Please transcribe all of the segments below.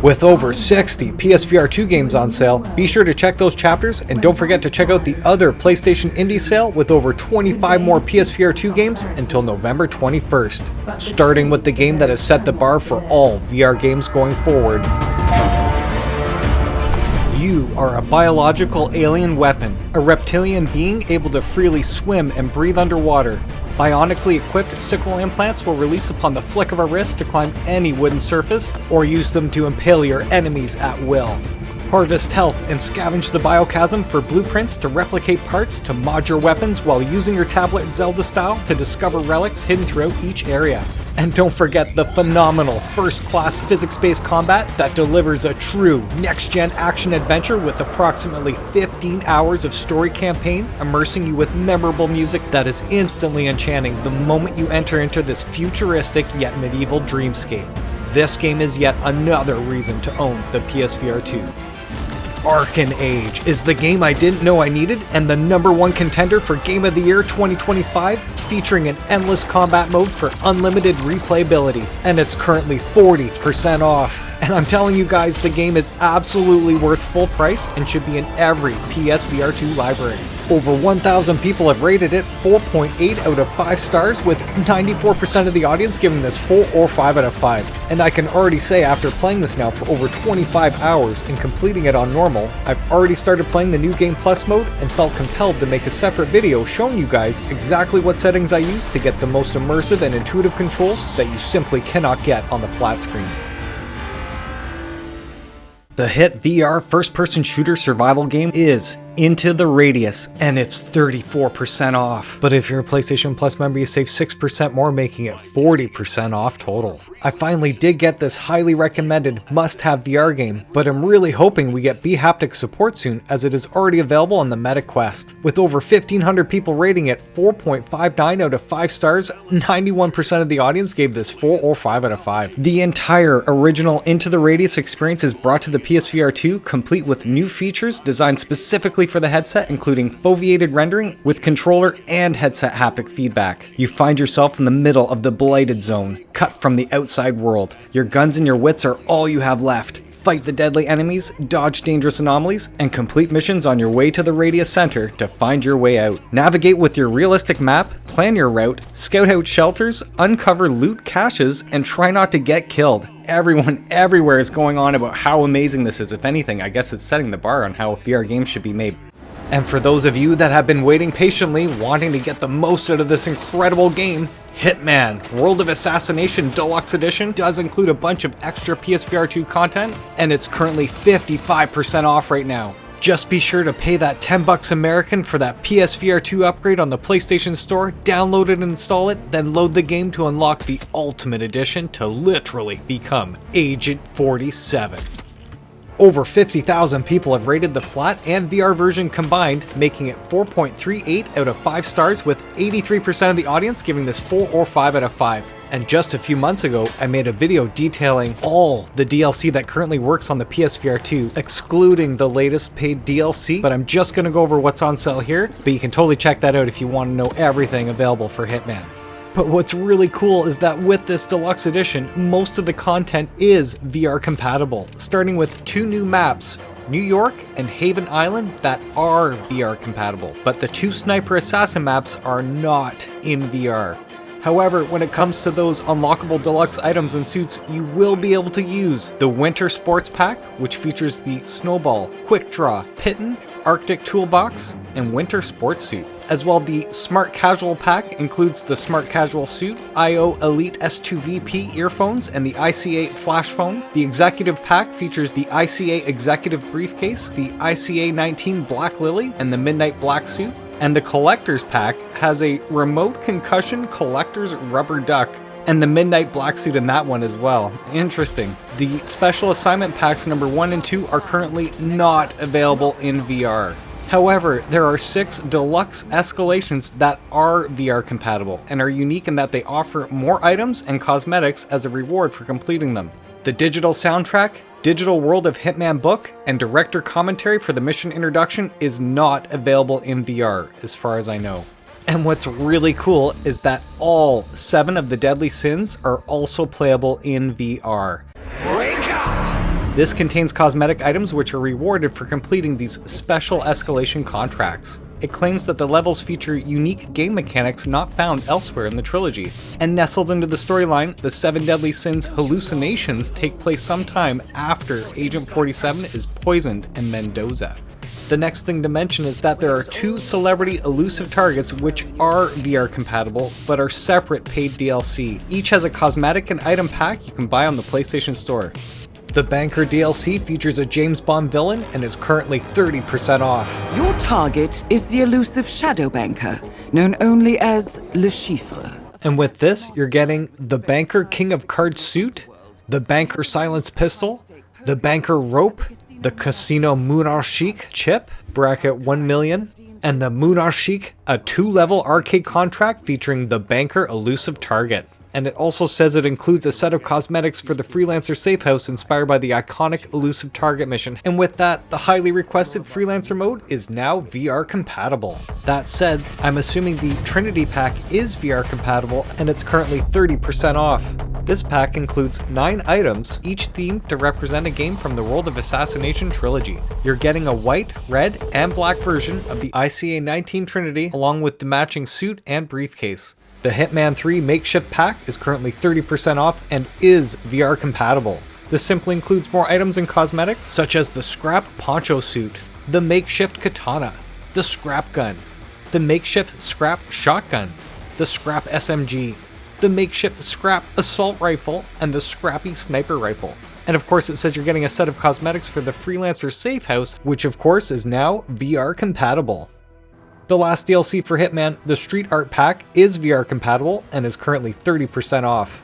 With over 60 PSVR2 games on sale, be sure to check those chapters, and don't forget to check out the other PlayStation Indie sale with over 25 more PSVR2 games until November 21st, starting with the game that has set the bar for all VR games going forward. You are a biological alien weapon, a reptilian being able to freely swim and breathe underwater. Bionically equipped sickle implants will release upon the flick of a wrist to climb any wooden surface, or use them to impale your enemies at will. Harvest health and scavenge the biochasm for blueprints to replicate parts to mod your weapons while using your tablet Zelda style to discover relics hidden throughout each area. And don't forget the phenomenal first-class physics-based combat that delivers a true next-gen action adventure with approximately 15 hours of story campaign, immersing you with memorable music that is instantly enchanting the moment you enter into this futuristic yet medieval dreamscape. This game is yet another reason to own the PSVR 2. Arken Age is the game I didn't know I needed, and the #1 contender for Game of the Year 2025, featuring an endless combat mode for unlimited replayability, and it's currently 40% off. And I'm telling you guys, the game is absolutely worth full price and should be in every PSVR2 library. Over 1,000 people have rated it 4.8 out of 5 stars, with 94% of the audience giving this 4 or 5 out of 5. And I can already say, after playing this now for over 25 hours and completing it on normal, I've already started playing the new Game Plus mode and felt compelled to make a separate video showing you guys exactly what settings I use to get the most immersive and intuitive controls that you simply cannot get on the flat screen. The hit VR first-person shooter survival game is Into the Radius, and it's 34% off. But if you're a PlayStation Plus member, you save 6% more, making it 40% off total. I finally did get this highly recommended must-have VR game, but I'm really hoping we get bHaptics support soon, as it is already available on the Meta Quest. With over 1,500 people rating it 4.59 out of 5 stars, 91% of the audience gave this 4 or 5 out of 5. The entire original Into the Radius experience is brought to the PSVR 2, complete with new features designed specifically for the headset, including foveated rendering with controller and headset haptic feedback. You find yourself in the middle of the Blighted Zone, cut from the outside world. Your guns and your wits are all you have left. Fight the deadly enemies, dodge dangerous anomalies, and complete missions on your way to the Radius Center to find your way out. Navigate with your realistic map, plan your route, scout out shelters, uncover loot caches, and try not to get killed. Everyone everywhere is going on about how amazing this is. If anything, I guess it's setting the bar on how VR games should be made. And for those of you that have been waiting patiently, wanting to get the most out of this incredible game, Hitman World of Assassination Deluxe Edition does include a bunch of extra PSVR2 content, and it's currently 55% off right now. Just be sure to pay that $10 American for that PSVR2 upgrade on the PlayStation Store, download it and install it, then load the game to unlock the Ultimate Edition to literally become Agent 47. Over 50,000 people have rated the flat and VR version combined, making it 4.38 out of 5 stars, with 83% of the audience giving this 4 or 5 out of 5. And just a few months ago, I made a video detailing all the DLC that currently works on the PSVR 2, excluding the latest paid DLC, but I'm just going to go over what's on sale here, but you can totally check that out if you want to know everything available for Hitman. But what's really cool is that with this deluxe edition, most of the content is VR compatible, starting with 2 new maps, New York and Haven Island, that are VR compatible, but the 2 Sniper Assassin maps are not in VR. However, when it comes to those unlockable deluxe items and suits, you will be able to use the Winter Sports Pack, which features the Snowball, Quick Draw, Pitten, Arctic Toolbox, and Winter Sports Suit. As well, the Smart Casual Pack includes the Smart Casual Suit, IO Elite S2VP earphones, and the ICA Flash Phone. The Executive Pack features the ICA Executive Briefcase, the ICA 19 Black Lily, and the Midnight Black Suit. And the Collector's Pack has a Remote Concussion Collector's Rubber Duck, and the Midnight Black Suit in that one as well. Interesting. The Special Assignment Packs number 1 and 2 are currently not available in VR. However, there are 6 deluxe escalations that are VR compatible and are unique in that they offer more items and cosmetics as a reward for completing them. The digital soundtrack, digital World of Hitman book, and director commentary for the mission introduction is not available in VR, as far as I know. And what's really cool is that all 7 of the deadly sins are also playable in VR. Wake up! This contains cosmetic items which are rewarded for completing these special escalation contracts. It claims that the levels feature unique game mechanics not found elsewhere in the trilogy. And nestled into the storyline, the 7 Deadly Sins hallucinations take place sometime after Agent 47 is poisoned in Mendoza. The next thing to mention is that there are 2 celebrity elusive targets which are VR compatible, but are separate paid DLC. Each has a cosmetic and item pack you can buy on the PlayStation Store. The Banker DLC features a James Bond villain and is currently 30% off. Your target is the elusive Shadow Banker, known only as Le Chiffre. And with this, you're getting the Banker King of Cards suit, the Banker Silence pistol, the Banker rope, the Casino Monarchique chip, bracket 1 million, and the Monarchique, a 2-level arcade contract featuring the Banker elusive target. And it also says it includes a set of cosmetics for the Freelancer safe house inspired by the iconic elusive target mission. And with that, the highly requested Freelancer mode is now VR compatible. That said, I'm assuming the Trinity pack is VR compatible and it's currently 30% off. This pack includes 9 items, each themed to represent a game from the World of Assassination trilogy. You're getting a white, red, and black version of the ICA 19 Trinity along with the matching suit and briefcase. The Hitman 3 makeshift pack is currently 30% off and is VR compatible. This simply includes more items and cosmetics such as the scrap poncho suit, the makeshift katana, the scrap gun, the makeshift scrap shotgun, the scrap SMG, the makeshift scrap assault rifle, and the scrappy sniper rifle. And of course it says you're getting a set of cosmetics for the Freelancer safe house, which of course is now VR compatible. The last DLC for Hitman, the Street Art Pack, is VR compatible and is currently 30% off.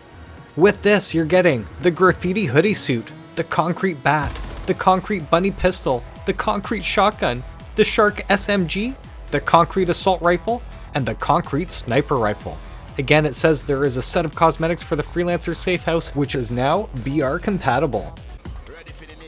With this, you're getting the Graffiti Hoodie Suit, the Concrete Bat, the Concrete Bunny Pistol, the Concrete Shotgun, the Shark SMG, the Concrete Assault Rifle, and the Concrete Sniper Rifle. Again, it says there is a set of cosmetics for the Freelancer safe house, which is now VR compatible.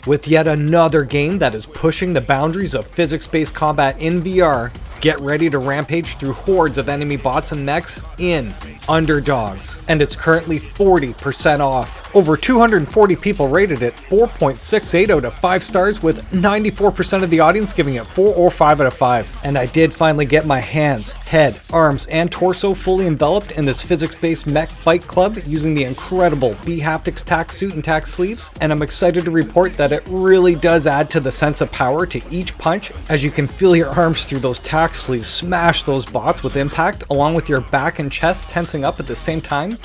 With yet another game that is pushing the boundaries of physics-based combat in VR, get ready to rampage through hordes of enemy bots and mechs in UNDERDGOS, and it's currently 40% off. Over 240 people rated it 4.68 out of 5 stars, with 94% of the audience giving it 4 or 5 out of 5. And I did finally get my hands, head, arms, and torso fully enveloped in this physics-based mech fight club using the incredible bHaptics tack suit and tack sleeves, and I'm excited to report that it really does add to the sense of power to each punch, as you can feel your arms through those tack sleeves smash those bots with impact, along with your back and chest tensing up at the same time.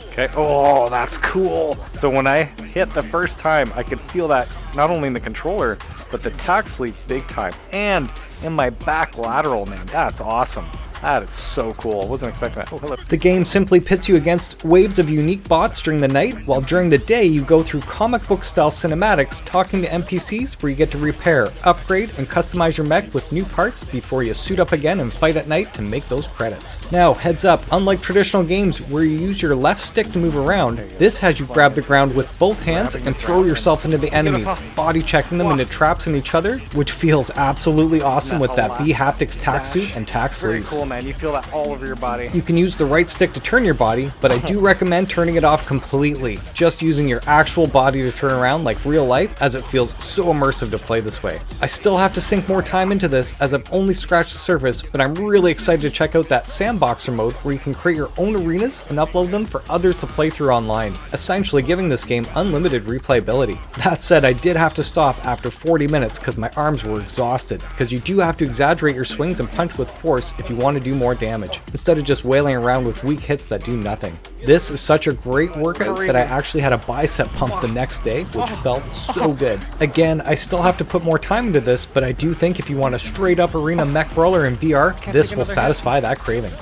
Okay, oh, that's cool. So when I hit the first time, I could feel that not only in the controller, but the tack sleeve big time, and in my back lateral, man. That's awesome. That is so cool. Wasn't expecting that. Oh, hello. The game simply pits you against waves of unique bots during the night, while during the day you go through comic book style cinematics talking to NPCs where you get to repair, upgrade, and customize your mech with new parts before you suit up again and fight at night to make those credits. Now, heads up, unlike traditional games where you use your left stick to move around, this has you grab the ground with both hands and throw yourself into the enemies, body checking them into traps in each other, which feels absolutely awesome with that bHaptics tack suit and tack sleeves. Very cool, man. You feel that all over your body. You can use the right stick to turn your body, but I do recommend turning it off completely, just using your actual body to turn around like real life, as it feels so immersive to play this way. I still have to sink more time into this, as I've only scratched the surface, but I'm really excited to check out that sandboxer mode where you can create your own arenas and upload them for others to play through online, essentially giving this game unlimited replayability. That said, I did have to stop after 40 minutes because my arms were exhausted, because you do have to exaggerate your swings and punch with force if you want to do more damage, instead of just wailing around with weak hits that do nothing. This is such a great workout that I actually had a bicep pump the next day, which felt so good. Again, I still have to put more time into this, but I do think if you want a straight up arena mech brawler in VR, this will satisfy that craving.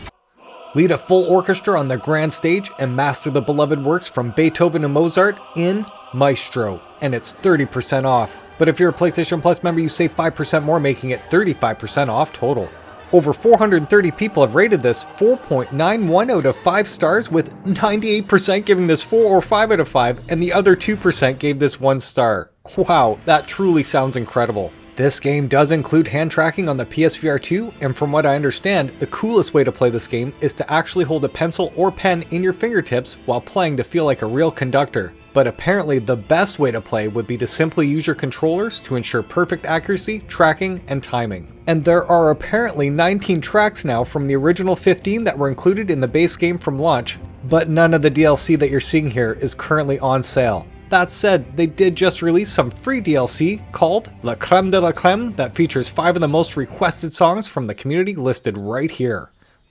Lead a full orchestra on the grand stage and master the beloved works from Beethoven and Mozart in Maestro, and it's 30% off. But if you're a PlayStation Plus member, you save 5% more, making it 35% off total. Over 430 people have rated this 4.91 out of 5 stars, with 98% giving this 4 or 5 out of 5, and the other 2% gave this 1 star. Wow, that truly sounds incredible. This game does include hand tracking on the PSVR2, and from what I understand, the coolest way to play this game is to actually hold a pencil or pen in your fingertips while playing to feel like a real conductor. But apparently the best way to play would be to simply use your controllers to ensure perfect accuracy, tracking, and timing. And there are apparently 19 tracks now from the original 15 that were included in the base game from launch, but none of the DLC that you're seeing here is currently on sale. That said, they did just release some free DLC called La Creme de la Creme that features 5 of the most requested songs from the community listed right here.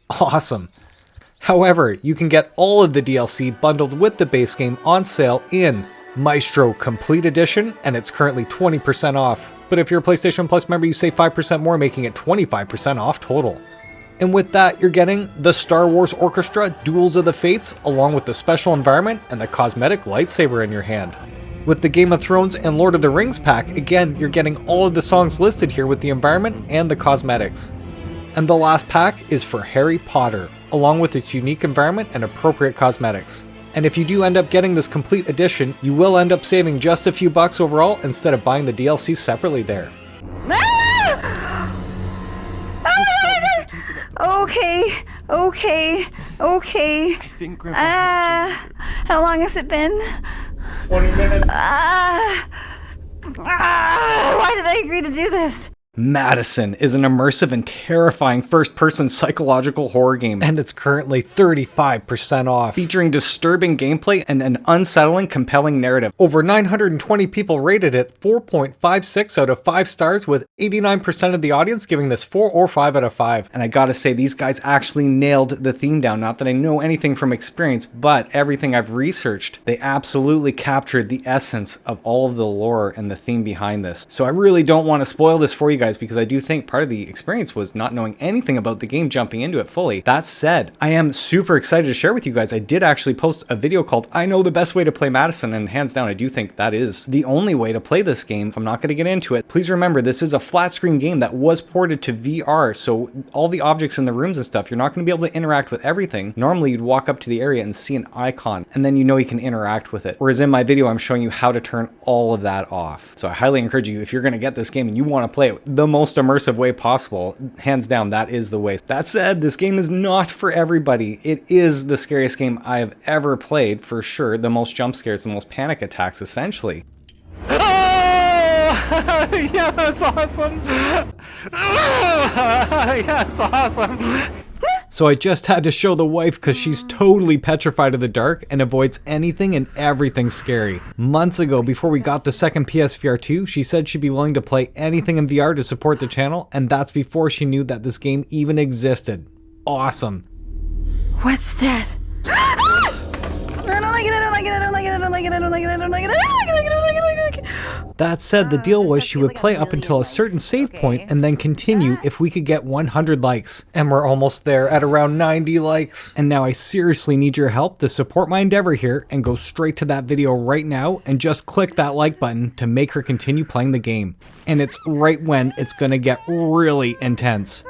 Awesome. However, you can get all of the DLC bundled with the base game on sale in Maestro Complete Edition, and it's currently 20% off. But if you're a PlayStation Plus member, you save 5% more, making it 25% off total. And with that, you're getting the Star Wars Orchestra Duels of the Fates, along with the special environment and the cosmetic lightsaber in your hand. With the Game of Thrones and Lord of the Rings pack, again, you're getting all of the songs listed here with the environment and the cosmetics. And the last pack is for Harry Potter, along with its unique environment and appropriate cosmetics. And if you do end up getting this complete edition, you will end up saving just a few bucks overall instead of buying the DLC separately there. Okay. I think Grandpa How long has it been? 20 minutes. Why did I agree to do this? Madison is an immersive and terrifying first-person psychological horror game, and it's currently 35% off, featuring disturbing gameplay and an unsettling, compelling narrative. Over 920 people rated it 4.56 out of 5 stars, with 89% of the audience giving this 4 or 5 out of 5. And I gotta say, these guys actually nailed the theme down. Not that I know anything from experience, but everything I've researched, they absolutely captured the essence of all of the lore and the theme behind this. So I really don't want to spoil this for you guys, because I do think part of the experience was not knowing anything about the game, jumping into it fully. That said, I am super excited to share with you guys. I did actually post a video called I Know the Best Way to Play Madison, and hands down I do think that is the only way to play this game. I'm not going to get into it. Please remember, this is a flat screen game that was ported to VR, so all the objects in the rooms and stuff, you're not going to be able to interact with everything. Normally you'd walk up to the area and see an icon, and then you know you can interact with it. Whereas in my video I'm showing you how to turn all of that off. So I highly encourage you, if you're going to get this game and you want to play it the most immersive way possible, hands down, that is the way. That said, this game is not for everybody. It is the scariest game I've ever played, for sure. The most jump scares, the most panic attacks, essentially. Oh! Yeah, that's awesome! Yeah, that's awesome! So I just had to show the wife because she's totally petrified of the dark and avoids anything and everything scary. Months ago, before we got the second PSVR2, she said she'd be willing to play anything in VR to support the channel, and that's before she knew that this game even existed. Awesome. What's that? I don't like it. That said, the deal was she would play up until a certain save point and then continue if we could get 100 likes. And we're almost there at around 90 likes. And now I seriously need your help to support my endeavor here and go straight to that video right now and just click that like button to make her continue playing the game. And it's right when it's gonna get really intense.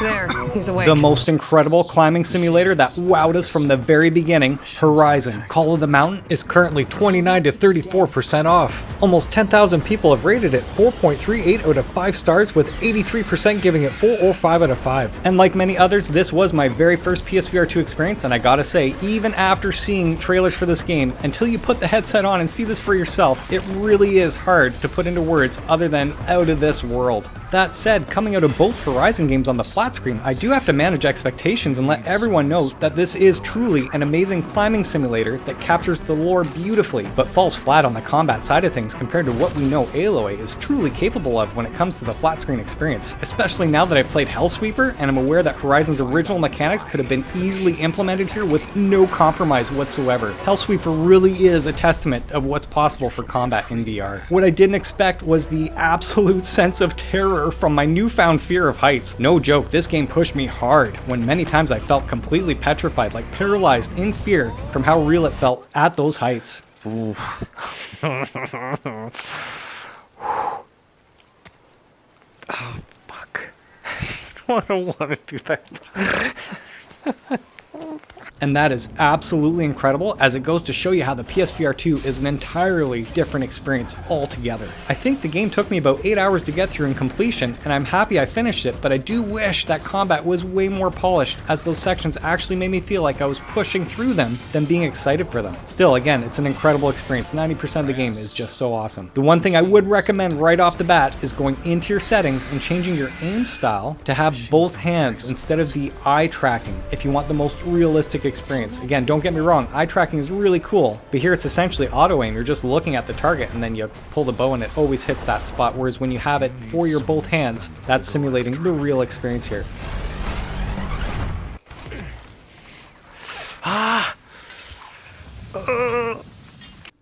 There, he's awake. The most incredible climbing simulator that wowed us from the very beginning, Horizon Call of the Mountain, is currently 29 to 34% off. Almost 10,000 people have rated it 4.38 out of 5 stars, with 83% giving it 4 or 5 out of 5. And like many others, this was my very first PSVR2 experience, and I gotta say, even after seeing trailers for this game, until you put the headset on and see this for yourself, it really is hard to put into words other than out of this world. That said, coming out of both Horizon games on the flat screen, I do have to manage expectations and let everyone know that this is truly an amazing climbing simulator that captures the lore beautifully, but falls flat on the combat side of things compared to what we know Aloy is truly capable of when it comes to the flat screen experience, especially now that I've played Hellsweeper and I'm aware that Horizon's original mechanics could have been easily implemented here with no compromise whatsoever. Hellsweeper really is a testament of what's possible for combat in VR. What I didn't expect was the absolute sense of terror from my newfound fear of heights. No joke, this game pushed me hard when many times I felt completely petrified, like paralyzed in fear from how real it felt at those heights. Oh, fuck. I don't want to do that. And that is absolutely incredible, as it goes to show you how the PSVR2 is an entirely different experience altogether. I think the game took me about 8 hours to get through in completion, and I'm happy I finished it, but I do wish that combat was way more polished, as those sections actually made me feel like I was pushing through them than being excited for them. Still, again, it's an incredible experience. 90% of the game is just so awesome. The one thing I would recommend right off the bat is going into your settings and changing your aim style to have both hands instead of the eye tracking if you want the most realistic experience. Again, don't get me wrong, eye tracking is really cool, but here it's essentially auto aim. You're just looking at the target and then you pull the bow and it always hits that spot, whereas when you have it for your both hands, that's simulating the real experience here.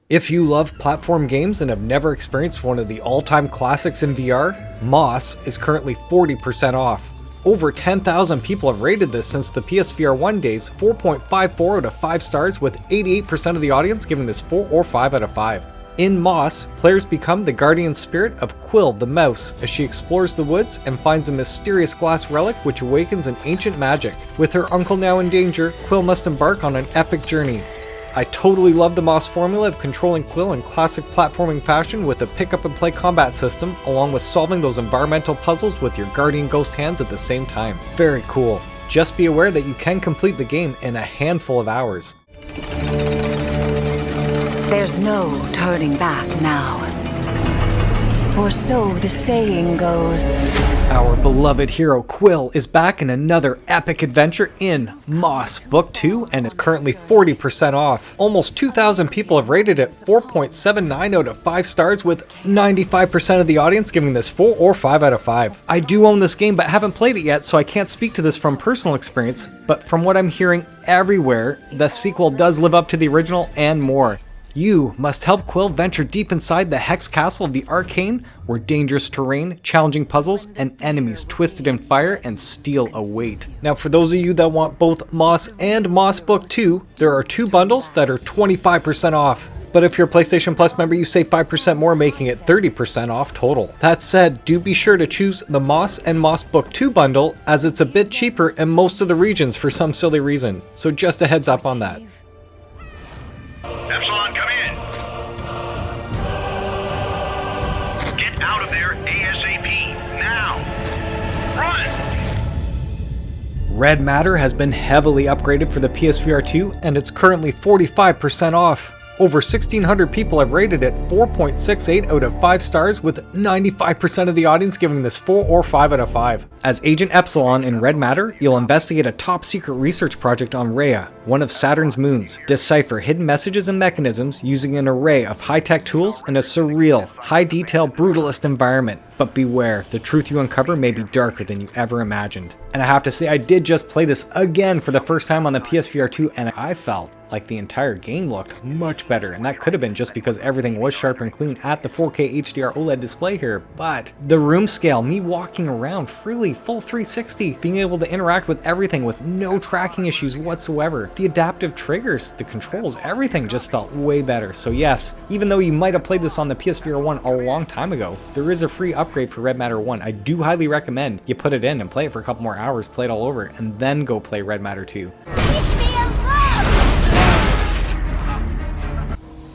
If you love platform games and have never experienced one of the all-time classics in VR, Moss is currently 40% off. Over 10,000 people have rated this since the PSVR1 days, 4.54 out of 5 stars, with 88% of the audience giving this 4 or 5 out of 5. In Moss, players become the guardian spirit of Quill the mouse as she explores the woods and finds a mysterious glass relic which awakens an ancient magic. With her uncle now in danger, Quill must embark on an epic journey. I totally love the Moss formula of controlling Quill in classic platforming fashion with a pick up and play combat system, along with solving those environmental puzzles with your guardian ghost hands at the same time. Very cool. Just be aware that you can complete the game in a handful of hours. There's no turning back now. Or so the saying goes. Our beloved hero Quill is back in another epic adventure in Moss Book 2 and is currently 40% off. Almost 2,000 people have rated it 4.79 out of 5 stars, with 95% of the audience giving this 4 or 5 out of 5. I do own this game but haven't played it yet, so I can't speak to this from personal experience, but from what I'm hearing everywhere, the sequel does live up to the original and more. You must help Quill venture deep inside the Hex Castle of the Arcane, where dangerous terrain, challenging puzzles, and enemies twisted in fire and steel await. Now, for those of you that want both Moss and Moss Book 2, there are 2 bundles that are 25% off. But if you're a PlayStation Plus member, you save 5% more, making it 30% off total. That said, do be sure to choose the Moss and Moss Book 2 bundle, as it's a bit cheaper in most of the regions for some silly reason. So just a heads up on that. Epsilon, come in. Get out of there ASAP, now. Run! Red Matter has been heavily upgraded for the PSVR2 and it's currently 45% off. Over 1,600 people have rated it 4.68 out of 5 stars, with 95% of the audience giving this 4 or 5 out of 5. As Agent Epsilon in Red Matter, you'll investigate a top-secret research project on Rhea, one of Saturn's moons, decipher hidden messages and mechanisms using an array of high-tech tools in a surreal, high-detail brutalist environment. But beware, the truth you uncover may be darker than you ever imagined. And I have to say, I did just play this again for the first time on the PSVR2, and I felt like the entire game looked much better, and that could have been just because everything was sharp and clean at the 4K HDR OLED display here. But the room scale, me walking around freely, full 360, being able to interact with everything with no tracking issues whatsoever, the adaptive triggers, the controls, everything just felt way better. So yes, even though you might have played this on the PSVR1 a long time ago, there is a free upgrade for Red Matter 1. I do highly recommend you put it in and play it for a couple more hours, play it all over, and then go play Red Matter 2.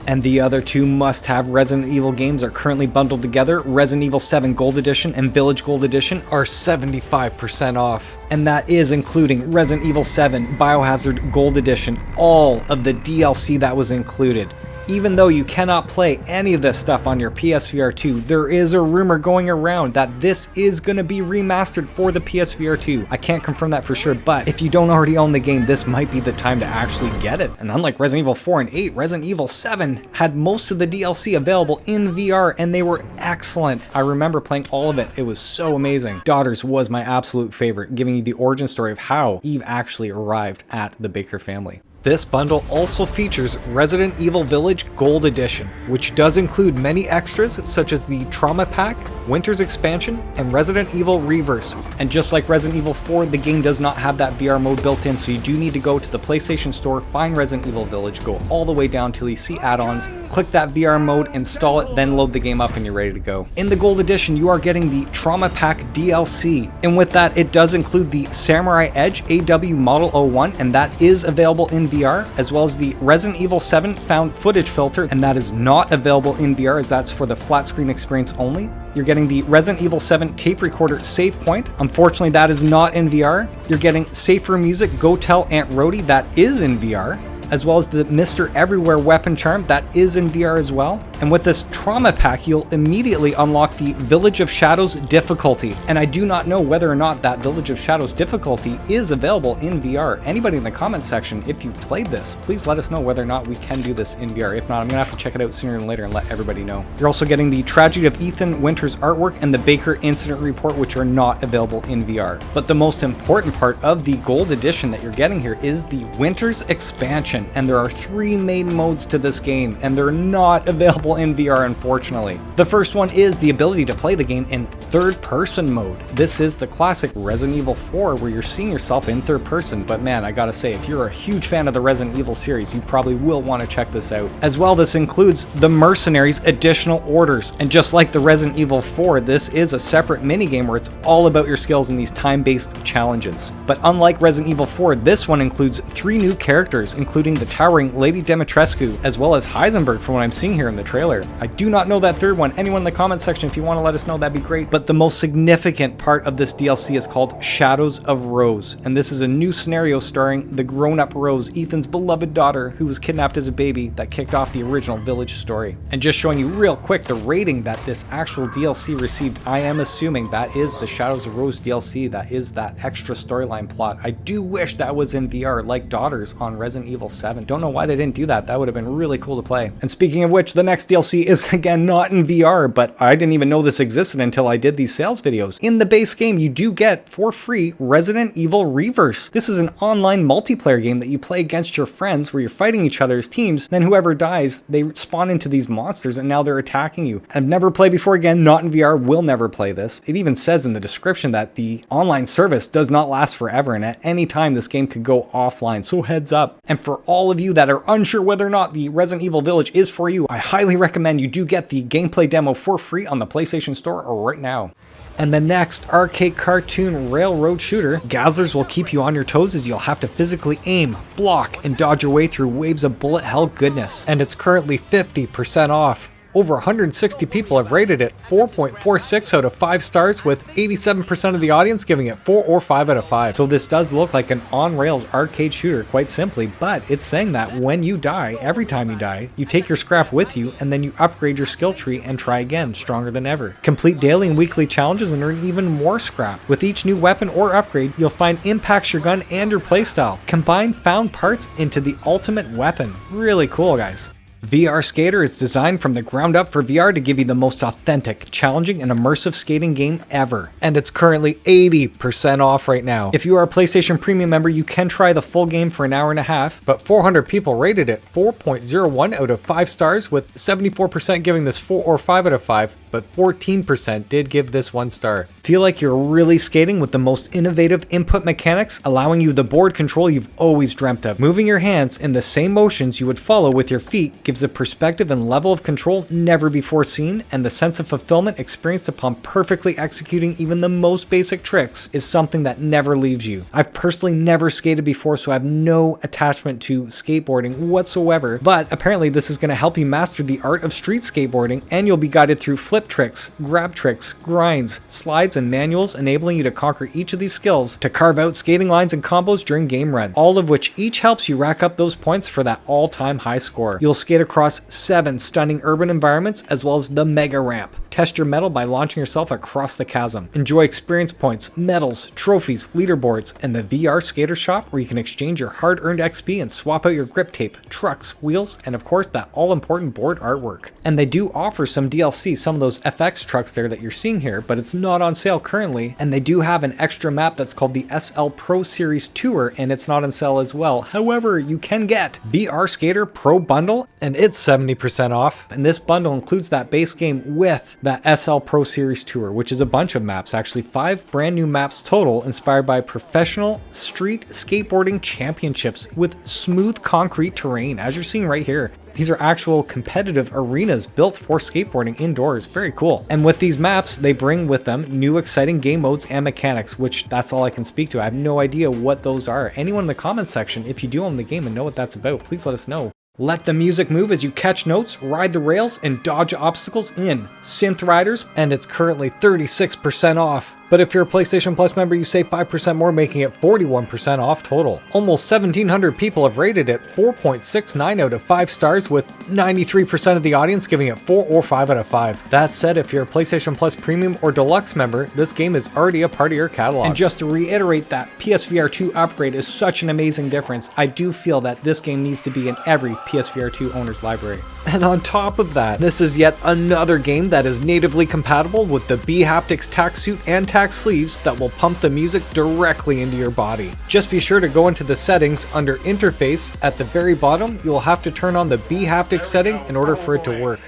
And the other 2 must-have Resident Evil games are currently bundled together. Resident Evil 7 Gold Edition and Village Gold Edition are 75% off. And that is including Resident Evil 7 Biohazard Gold Edition, all of the DLC that was included. Even though you cannot play any of this stuff on your PSVR2, there is a rumor going around that this is going to be remastered for the PSVR2. I can't confirm that for sure, but if you don't already own the game, this might be the time to actually get it. And unlike Resident Evil 4 and 8, Resident Evil 7 had most of the DLC available in VR, and they were excellent. I remember playing all of it. It was so amazing. Daughters was my absolute favorite, giving you the origin story of how Eve actually arrived at the Baker family. This bundle also features Resident Evil Village Gold Edition, which does include many extras such as the Trauma Pack, Winter's Expansion, and Resident Evil Reverse. And just like Resident Evil 4, the game does not have that VR mode built in, so you do need to go to the PlayStation Store, find Resident Evil Village, go all the way down till you see add-ons, click that VR mode, install it, then load the game up and you're ready to go. In the Gold Edition, you are getting the Trauma Pack DLC, and with that, it does include the Samurai Edge AW Model 01, and that is available in VR, as well as the Resident Evil 7 found footage filter, and that is not available in VR as that's for the flat screen experience only. You're getting the Resident Evil 7 tape recorder save point. Unfortunately, that is not in VR. You're getting Safer Music Go Tell Aunt Rhody, that is in VR, as well as the Mr. Everywhere weapon charm, that is in VR as well. And with this Trauma Pack, you'll immediately unlock the Village of Shadows difficulty. And I do not know whether or not that Village of Shadows difficulty is available in VR. Anybody in the comments section, if you've played this, please let us know whether or not we can do this in VR. If not, I'm gonna have to check it out sooner than later and let everybody know. You're also getting the Tragedy of Ethan Winters artwork and the Baker Incident Report, which are not available in VR. But the most important part of the Gold Edition that you're getting here is the Winter's Expansion. And there are 3 main modes to this game, and they're not available in VR, unfortunately. The first one is the ability to play the game in third-person mode. This is the classic Resident Evil 4, where you're seeing yourself in third person, but man, I gotta say, if you're a huge fan of the Resident Evil series, you probably will want to check this out. As well, this includes the Mercenaries Additional Orders, and just like the Resident Evil 4, this is a separate minigame where it's all about your skills in these time-based challenges. But unlike Resident Evil 4, this one includes 3 new characters, including the towering Lady Dimitrescu, as well as Heisenberg from what I'm seeing here in the trailer. I do not know that third one. Anyone in the comment section, if you want to let us know, that'd be great. But the most significant part of this DLC is called Shadows of Rose, and this is a new scenario starring the grown-up Rose, Ethan's beloved daughter, who was kidnapped as a baby that kicked off the original Village story. And just showing you real quick the rating that this actual DLC received, I am assuming that is the Shadows of Rose DLC, that is that extra storyline plot. I do wish that was in VR, like Daughters on Resident Evil 7. Don't know why they didn't do that. That would have been really cool to play. And speaking of which, the next DLC is again not in VR, but I didn't even know this existed until I did these sales videos. In the base game, you do get for free Resident Evil Reverse. This is an online multiplayer game that you play against your friends where you're fighting each other as teams. Then whoever dies, they spawn into these monsters and now they're attacking you. I've never played before, again, not in VR, will never play this. It even says in the description that the online service does not last forever and at any time this game could go offline, so heads up. And for all of you that are unsure whether or not the Resident Evil Village is for you, I highly recommend you do get the gameplay demo for free on the PlayStation Store right now. And the next arcade cartoon railroad shooter, GAZZLERS, will keep you on your toes as you'll have to physically aim, block, and dodge your way through waves of bullet hell goodness. And it's currently 50% off. Over 160 people have rated it 4.46 out of 5 stars, with 87% of the audience giving it 4 or 5 out of 5. So this does look like an on-rails arcade shooter, quite simply, but it's saying that when you die, every time you die, you take your scrap with you and then you upgrade your skill tree and try again, stronger than ever. Complete daily and weekly challenges and earn even more scrap. With each new weapon or upgrade, you'll find impacts your gun and your playstyle. Combine found parts into the ultimate weapon. Really cool, guys. VR Skater is designed from the ground up for VR to give you the most authentic, challenging, and immersive skating game ever. And it's currently 80% off right now. If you are a PlayStation Premium member, you can try the full game for an hour and a half, but 400 people rated it 4.01 out of 5 stars, with 74% giving this 4 or 5 out of 5, but 14% did give this 1 star. Feel like you're really skating with the most innovative input mechanics, allowing you the board control you've always dreamt of. Moving your hands in the same motions you would follow with your feet gives a perspective and level of control never before seen, and the sense of fulfillment experienced upon perfectly executing even the most basic tricks is something that never leaves you. I've personally never skated before, so I have no attachment to skateboarding whatsoever, but apparently this is going to help you master the art of street skateboarding, and you'll be guided through flip tricks, grab tricks, grinds, slides, and manuals, enabling you to conquer each of these skills to carve out skating lines and combos during game run, all of which each helps you rack up those points for that all-time high score. You'll skate across 7 stunning urban environments, as well as the mega ramp. Test your mettle by launching yourself across the chasm. Enjoy experience points, medals, trophies, leaderboards, and the VR Skater Shop where you can exchange your hard-earned XP and swap out your grip tape, trucks, wheels, and of course that all-important board artwork. And they do offer some DLC, some of those FX trucks there that you're seeing here, but it's not on sale currently. And they do have an extra map that's called the SL Pro Series Tour, and it's not on sale as well. However, you can get VR Skater Pro Bundle, and it's 70% off. And this bundle includes that base game with that SL Pro Series Tour, which is a bunch of maps, actually 5 brand new maps total, inspired by professional street skateboarding championships with smooth concrete terrain, as you're seeing right here. These are actual competitive arenas built for skateboarding indoors. Very cool. And with these maps, they bring with them new exciting game modes and mechanics, which that's all I can speak to. I have no idea what those are. Anyone in the comments section, if you do own the game and know what that's about, please let us know. Let the music move as you catch notes, ride the rails, and dodge obstacles in Synth Riders, and it's currently 36% off. But if you're a PlayStation Plus member, you save 5% more, making it 41% off total. Almost 1,700 people have rated it 4.69 out of 5 stars, with 93% of the audience giving it 4 or 5 out of 5. That said, if you're a PlayStation Plus Premium or Deluxe member, this game is already a part of your catalog. And just to reiterate, that PSVR2 upgrade is such an amazing difference. I do feel that this game needs to be in every PSVR2 owner's library. And on top of that, this is yet another game that is natively compatible with the bHaptics tack suit and tack sleeves that will pump the music directly into your body. Just be sure to go into the settings under interface. At the very bottom, you'll have to turn on the bHaptics setting in order for it to work.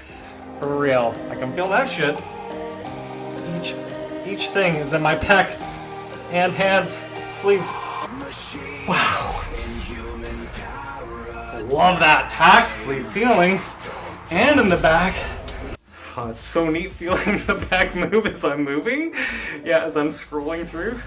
For real. I can feel that shit. Each thing is in my pec and hands, sleeves. Wow. Love that tack sleeve feeling. And in the back. Oh, it's so neat feeling the back move as I'm moving. Yeah, as I'm scrolling through.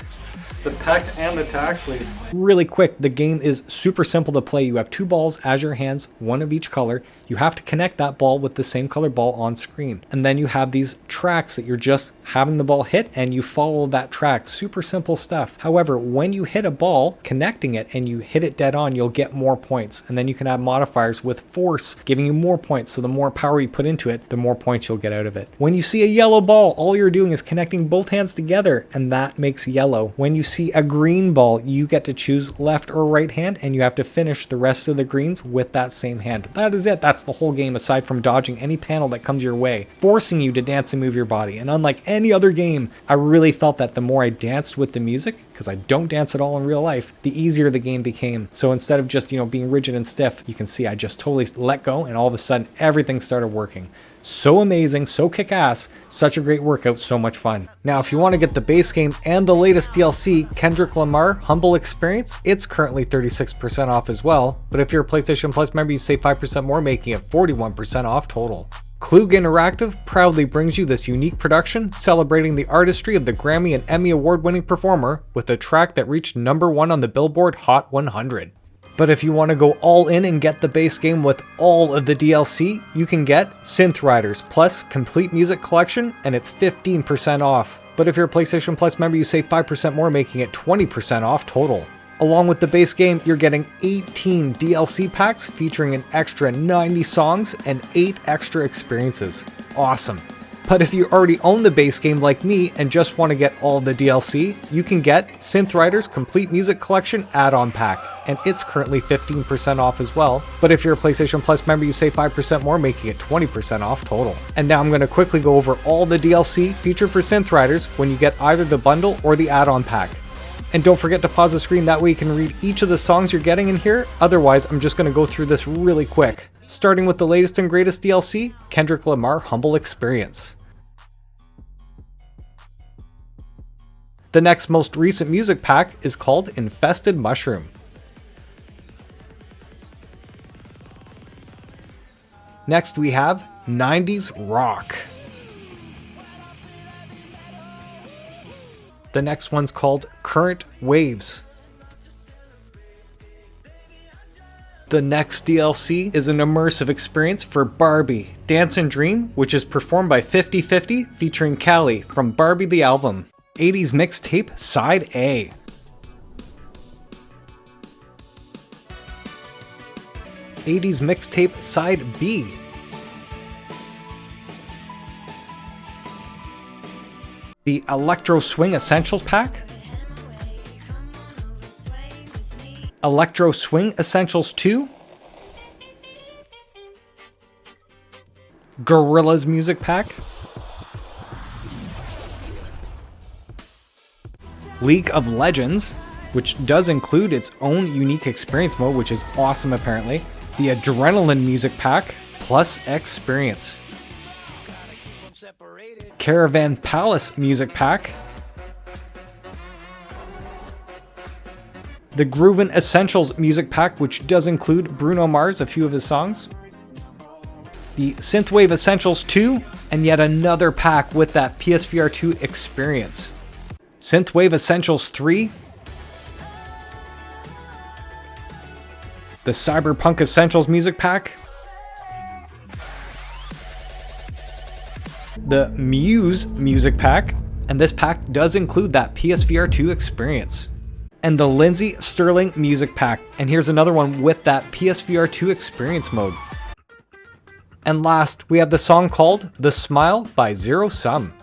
The pec and the tack sleeve. Really quick, the game is super simple to play. You have 2 balls as your hands, 1 of each color. You have to connect that ball with the same color ball on screen. And then you have these tracks that you're just having the ball hit and you follow that track. Super simple stuff. However, when you hit a ball, connecting it and you hit it dead on, you'll get more points. And then you can add modifiers with force, giving you more points. So the more power you put into it, the more points you'll get out of it. When you see a yellow ball, all you're doing is connecting both hands together and that makes yellow. When you see a green ball, you get to choose left or right hand and you have to finish the rest of the greens with that same hand. That is it. That's the whole game, aside from dodging any panel that comes your way, forcing you to dance and move your body. And unlike any other game, I really felt that the more I danced with the music, because I don't dance at all in real life, the easier the game became. So instead of just, being rigid and stiff, you can see I just totally let go and all of a sudden everything started working. So amazing, so kick-ass, such a great workout, so much fun. Now, if you want to get the base game and the latest DLC, Kendrick Lamar Humble Experience, it's currently 36% off as well. But if you're a PlayStation Plus member, you save 5% more, making it 41% off total. Klug Interactive proudly brings you this unique production celebrating the artistry of the Grammy and Emmy award-winning performer with a track that reached #1 on the Billboard Hot 100. But if you want to go all in and get the base game with all of the DLC, you can get Synth Riders plus Complete Music Collection, and it's 15% off. But if you're a PlayStation Plus member, you save 5% more, making it 20% off total. Along with the base game, you're getting 18 DLC packs featuring an extra 90 songs and 8 extra experiences. Awesome. But if you already own the base game like me and just want to get all the DLC, you can get Synth Riders Complete Music Collection add-on pack, and it's currently 15% off as well. But if you're a PlayStation Plus member, you save 5% more, making it 20% off total. And now I'm going to quickly go over all the DLC featured for Synth Riders when you get either the bundle or the add-on pack. And don't forget to pause the screen, that way you can read each of the songs you're getting in here. Otherwise, I'm just going to go through this really quick. Starting with the latest and greatest DLC, Kendrick Lamar Humble Experience. The next most recent music pack is called Infested Mushroom. Next we have 90s Rock. The next one's called Current Waves. The next DLC is an immersive experience for Barbie, Dance and Dream, which is performed by 50/50 featuring Callie from Barbie the Album. 80s Mixtape Side A. '80s Mixtape Side B. The Electro Swing Essentials pack. Electro Swing Essentials 2. Gorillaz Music Pack. League of Legends, which does include its own unique experience mode, which is awesome apparently. The Adrenaline Music Pack plus experience. Caravan Palace Music Pack. The Groovin Essentials Music Pack, which does include Bruno Mars, a few of his songs. The Synthwave Essentials 2, and yet another pack with that PSVR2 experience. Synthwave Essentials 3. The Cyberpunk Essentials Music Pack. The Muse Music Pack, and this pack does include that PSVR2 experience. And the Lindsey Sterling Music Pack, and here's another one with that PSVR2 experience mode. And last, we have the song called The Smile by Zero Sum.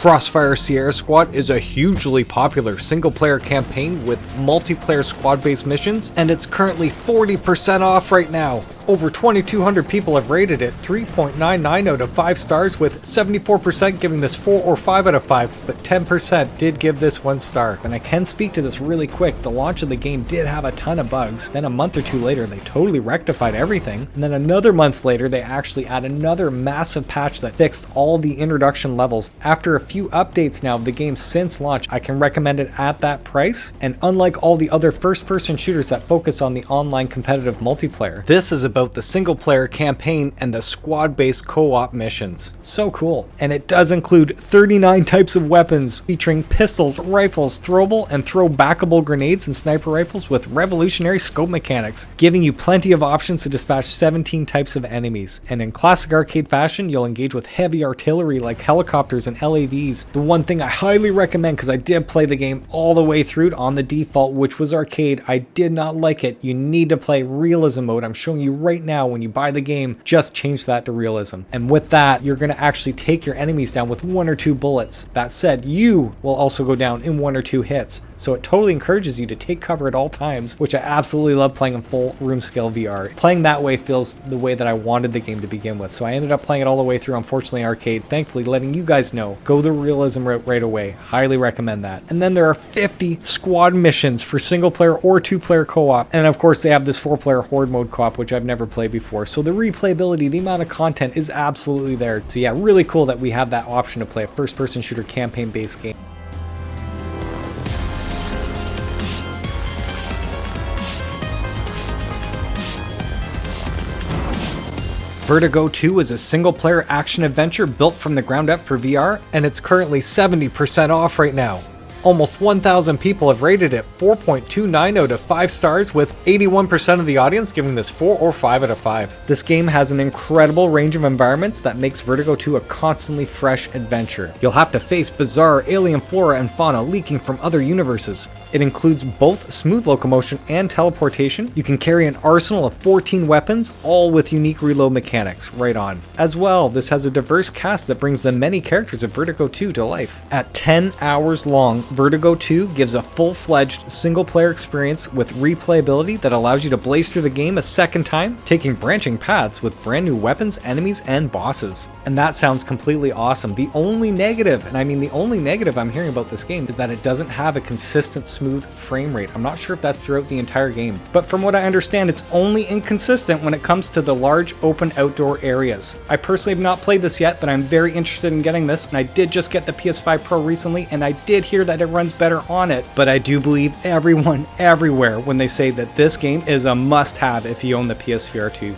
Crossfire Sierra Squad is a hugely popular single-player campaign with multiplayer squad-based missions, and it's currently 40% off right now. Over 2,200 people have rated it 3.99 out of 5 stars, with 74% giving this 4 or 5 out of 5, but 10% did give this 1 star. And I can speak to this really quick. The launch of the game did have a ton of bugs. Then a month or two later, they totally rectified everything. And then another month later, they actually add another massive patch that fixed all the introduction levels. After a few updates now of the game since launch, I can recommend it at that price. And unlike all the other first-person shooters that focus on the online competitive multiplayer, this is about the single player campaign and the squad based co-op missions. So cool. And it does include 39 types of weapons featuring pistols, rifles, throwable and throwbackable grenades and sniper rifles with revolutionary scope mechanics, giving you plenty of options to dispatch 17 types of enemies. And in classic arcade fashion, you'll engage with heavy artillery like helicopters and LAVs. The one thing I highly recommend, because I did play the game all the way through on the default, which was arcade, I did not like it. You need to play realism mode. I'm showing you right now when you buy the game, just change that to realism. And with that, you're going to actually take your enemies down with 1 or 2 bullets. That said, you will also go down in 1 or 2 hits. So it totally encourages you to take cover at all times, which I absolutely love playing in full room scale VR. Playing that way feels the way that I wanted the game to begin with. So I ended up playing it all the way through, unfortunately in arcade, thankfully letting you guys know, go the realism route right away. Highly recommend that. And then there are 50 squad missions for single player or 2-player co-op. And of course they have this 4-player horde mode co-op, which I've never played before. So the replayability, the amount of content is absolutely there. So yeah, really cool that we have that option to play a first-person shooter campaign-based game. Vertigo 2 is a single-player action-adventure built from the ground up for VR, and it's currently 70% off right now. Almost 1,000 people have rated it 4.29 out of 5 stars, with 81% of the audience giving this 4 or 5 out of 5. This game has an incredible range of environments that makes Vertigo 2 a constantly fresh adventure. You'll have to face bizarre alien flora and fauna leaking from other universes. It includes both smooth locomotion and teleportation. You can carry an arsenal of 14 weapons, all with unique reload mechanics. Right on. As well, this has a diverse cast that brings the many characters of Vertigo 2 to life. At 10 hours long, Vertigo 2 gives a full-fledged single-player experience with replayability that allows you to blaze through the game a second time, taking branching paths with brand new weapons, enemies, and bosses. And that sounds completely awesome. The only negative, and I mean the only negative I'm hearing about this game, is that it doesn't have a consistent smooth frame rate. I'm not sure if that's throughout the entire game, but from what I understand, it's only inconsistent when it comes to the large open outdoor areas. I personally have not played this yet, but I'm very interested in getting this, and I did just get the PS5 Pro recently, and I did hear that it runs better on it, but I do believe everyone everywhere when they say that this game is a must-have if you own the PSVR2.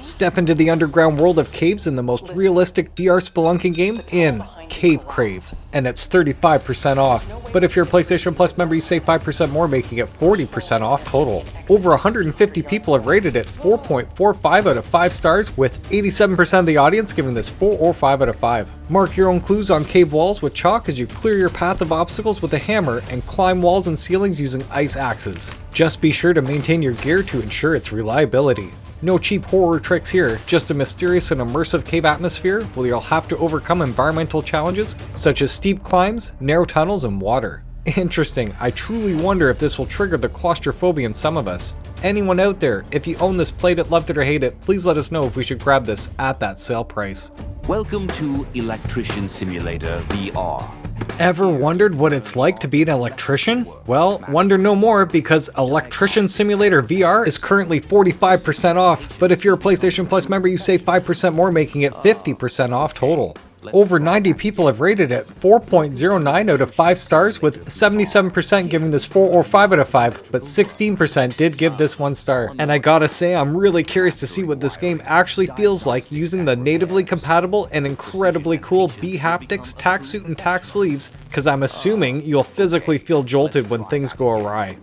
Step into the underground world of caves in the most realistic VR spelunking game in Cave Crave, and it's 35% off. But if you're a PlayStation Plus member, you save 5% more, making it 40% off total. Over 150 people have rated it 4.45 out of 5 stars, with 87% of the audience giving this 4 or 5 out of 5. Mark your own clues on cave walls with chalk as you clear your path of obstacles with a hammer and climb walls and ceilings using ice axes. Just be sure to maintain your gear to ensure its reliability. No cheap horror tricks here, just a mysterious and immersive cave atmosphere where you'll have to overcome environmental challenges such as steep climbs, narrow tunnels, and water. Interesting, I truly wonder if this will trigger the claustrophobia in some of us. Anyone out there, if you own this, played it, loved it, or hate it, please let us know if we should grab this at that sale price. Welcome to Electrician Simulator VR. Ever wondered what it's like to be an electrician? Well, wonder no more, because Electrician Simulator VR is currently 45% off, but if you're a PlayStation Plus member, you save 5% more, making it 50% off total. Over 90 people have rated it 4.09 out of 5 stars, with 77% giving this 4 or 5 out of 5, but 16% did give this 1 star. And I gotta say, I'm really curious to see what this game actually feels like using the natively compatible and incredibly cool bHaptics tack suit and tack sleeves, because I'm assuming you'll physically feel jolted when things go awry.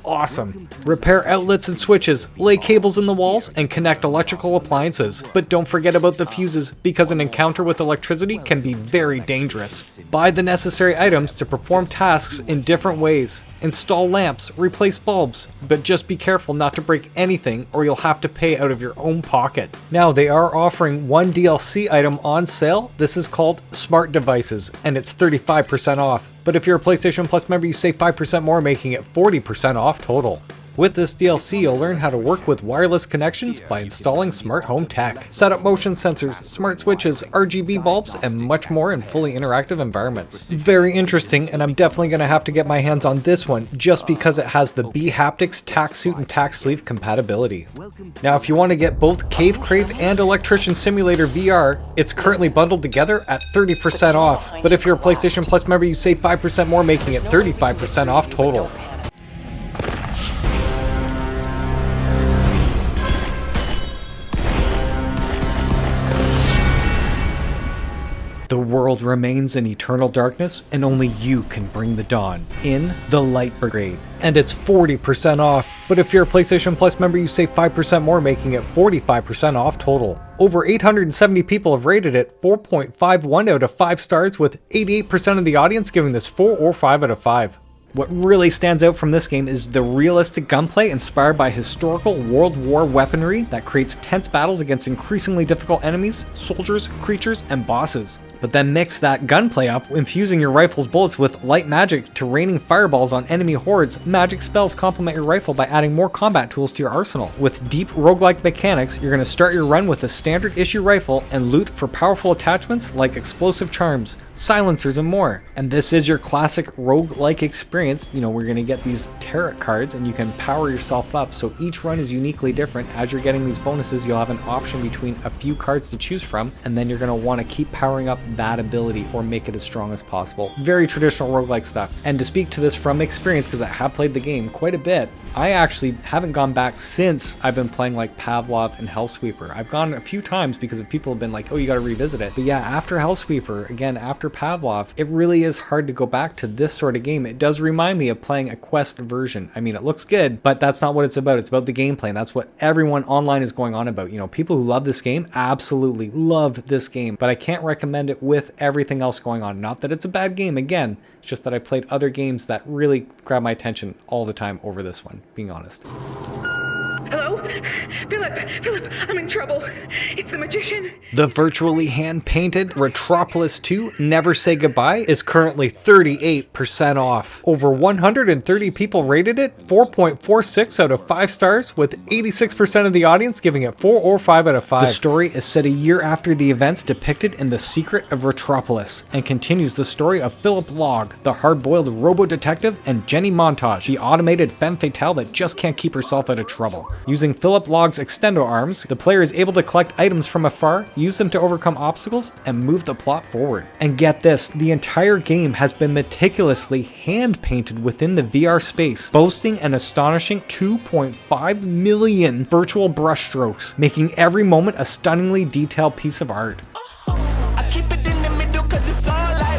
Awesome. Repair outlets and switches, lay cables in the walls, and connect electrical appliances. But don't forget about the fuses, because an encounter with electricity can be very dangerous. Buy the necessary items to perform tasks in different ways. Install lamps, replace bulbs, but just be careful not to break anything or you'll have to pay out of your own pocket. Now, they are offering one DLC item on sale. This is called Smart Devices, and it's 35% off. But if you're a PlayStation Plus member, you save 5% more, making it 40% off total. With this DLC, you'll learn how to work with wireless connections by installing smart home tech, set up motion sensors, smart switches, RGB bulbs, and much more in fully interactive environments. Very interesting, and I'm definitely going to have to get my hands on this one just because it has the bHaptics tack suit and tack sleeve compatibility. Now, if you want to get both Cave Crave and Electrician Simulator VR, it's currently bundled together at 30% off. But if you're a PlayStation Plus member, you save 5% more, making it 35% off total. The world remains in eternal darkness, and only you can bring the dawn in the Light Brigade. And it's 40% off. But if you're a PlayStation Plus member, you save 5% more, making it 45% off total. Over 870 people have rated it 4.51 out of 5 stars, with 88% of the audience giving this 4 or 5 out of 5. What really stands out from this game is the realistic gunplay inspired by historical World War weaponry that creates tense battles against increasingly difficult enemies, soldiers, creatures, and bosses. But then mix that gunplay up, infusing your rifle's bullets with light magic to raining fireballs on enemy hordes. Magic spells complement your rifle by adding more combat tools to your arsenal. With deep roguelike mechanics, you're going to start your run with a standard issue rifle and loot for powerful attachments like explosive charms, silencers, and more. And this is your classic roguelike experience. You know, we're going to get these tarot cards and you can power yourself up, so each run is uniquely different. As you're getting these bonuses, you'll have an option between a few cards to choose from, and then you're going to want to keep powering up that ability or make it as strong as possible. Very traditional roguelike stuff. And to speak to this from experience, because I have played the game quite a bit, I actually haven't gone back since I've been playing like Pavlov and Hellsweeper. I've gone a few times because of people have been like, oh, you got to revisit it. But yeah, after Hellsweeper, again, after Pavlov, it really is hard to go back to this sort of game. It does remind me of playing a Quest version. I mean, it looks good, but that's not what it's about. It's about the gameplay, and that's what everyone online is going on about. You know, people who love this game absolutely love this game, but I can't recommend it with everything else going on. Not that it's a bad game, again, it's just that I played other games that really grab my attention all the time over this one, being honest. Hello? Philip, I'm in trouble. It's the magician. The virtually hand-painted Retropolis 2 Never Say Goodbye is currently 38% off. Over 130 people rated it 4.46 out of 5 stars, with 86% of the audience giving it 4 or 5 out of 5. The story is set a year after the events depicted in The Secret of Retropolis, and continues the story of Philip Logg, the hard-boiled robo-detective, and Jenny Montage, the automated femme fatale that just can't keep herself out of trouble. Using Philip Logg's extendo arms, the player is able to collect items from afar, use them to overcome obstacles, and move the plot forward. And get this, the entire game has been meticulously hand-painted within the VR space, boasting an astonishing 2.5 million virtual brushstrokes, making every moment a stunningly detailed piece of art. I keep it in the middle 'cause it's all I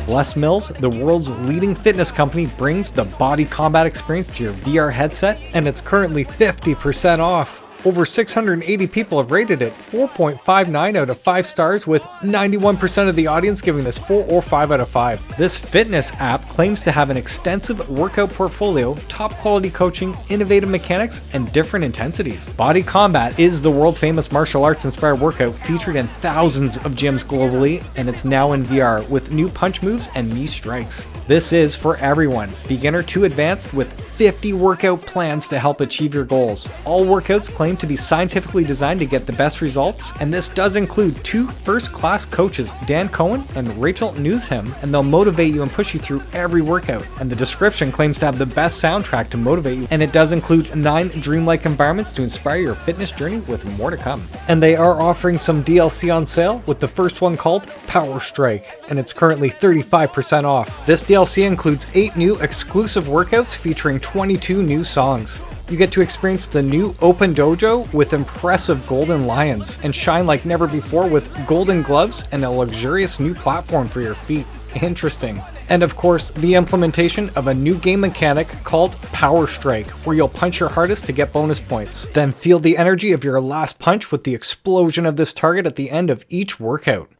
Les Mills, the world's leading fitness company, brings the BODYCOMBAT experience to your VR headset, and it's currently 50% off. Over 680 people have rated it 4.59 out of 5 stars, with 91% of the audience giving this 4 or 5 out of 5. This fitness app claims to have an extensive workout portfolio, top quality coaching, innovative mechanics, and different intensities. BODYCOMBAT is the world famous martial arts inspired workout featured in thousands of gyms globally, and it's now in VR with new punch moves and knee strikes. This is for everyone, beginner to advanced, with 50 workout plans to help achieve your goals. All workouts claim to be scientifically designed to get the best results, and this does include 2 first-class coaches, Dan Cohen and Rachel Newsham, and they'll motivate you and push you through every workout. And the description claims to have the best soundtrack to motivate you, and it does include 9 dreamlike environments to inspire your fitness journey, with more to come. And they are offering some DLC on sale, with the first one called Power Strike, and it's currently 35% off. This DLC includes 8 new exclusive workouts featuring 22 new songs. You get to experience the new open dojo with impressive golden lions, and shine like never before with golden gloves and a luxurious new platform for your feet. Interesting. And of course, the implementation of a new game mechanic called Power Strike, where you'll punch your hardest to get bonus points. Then feel the energy of your last punch with the explosion of this target at the end of each workout.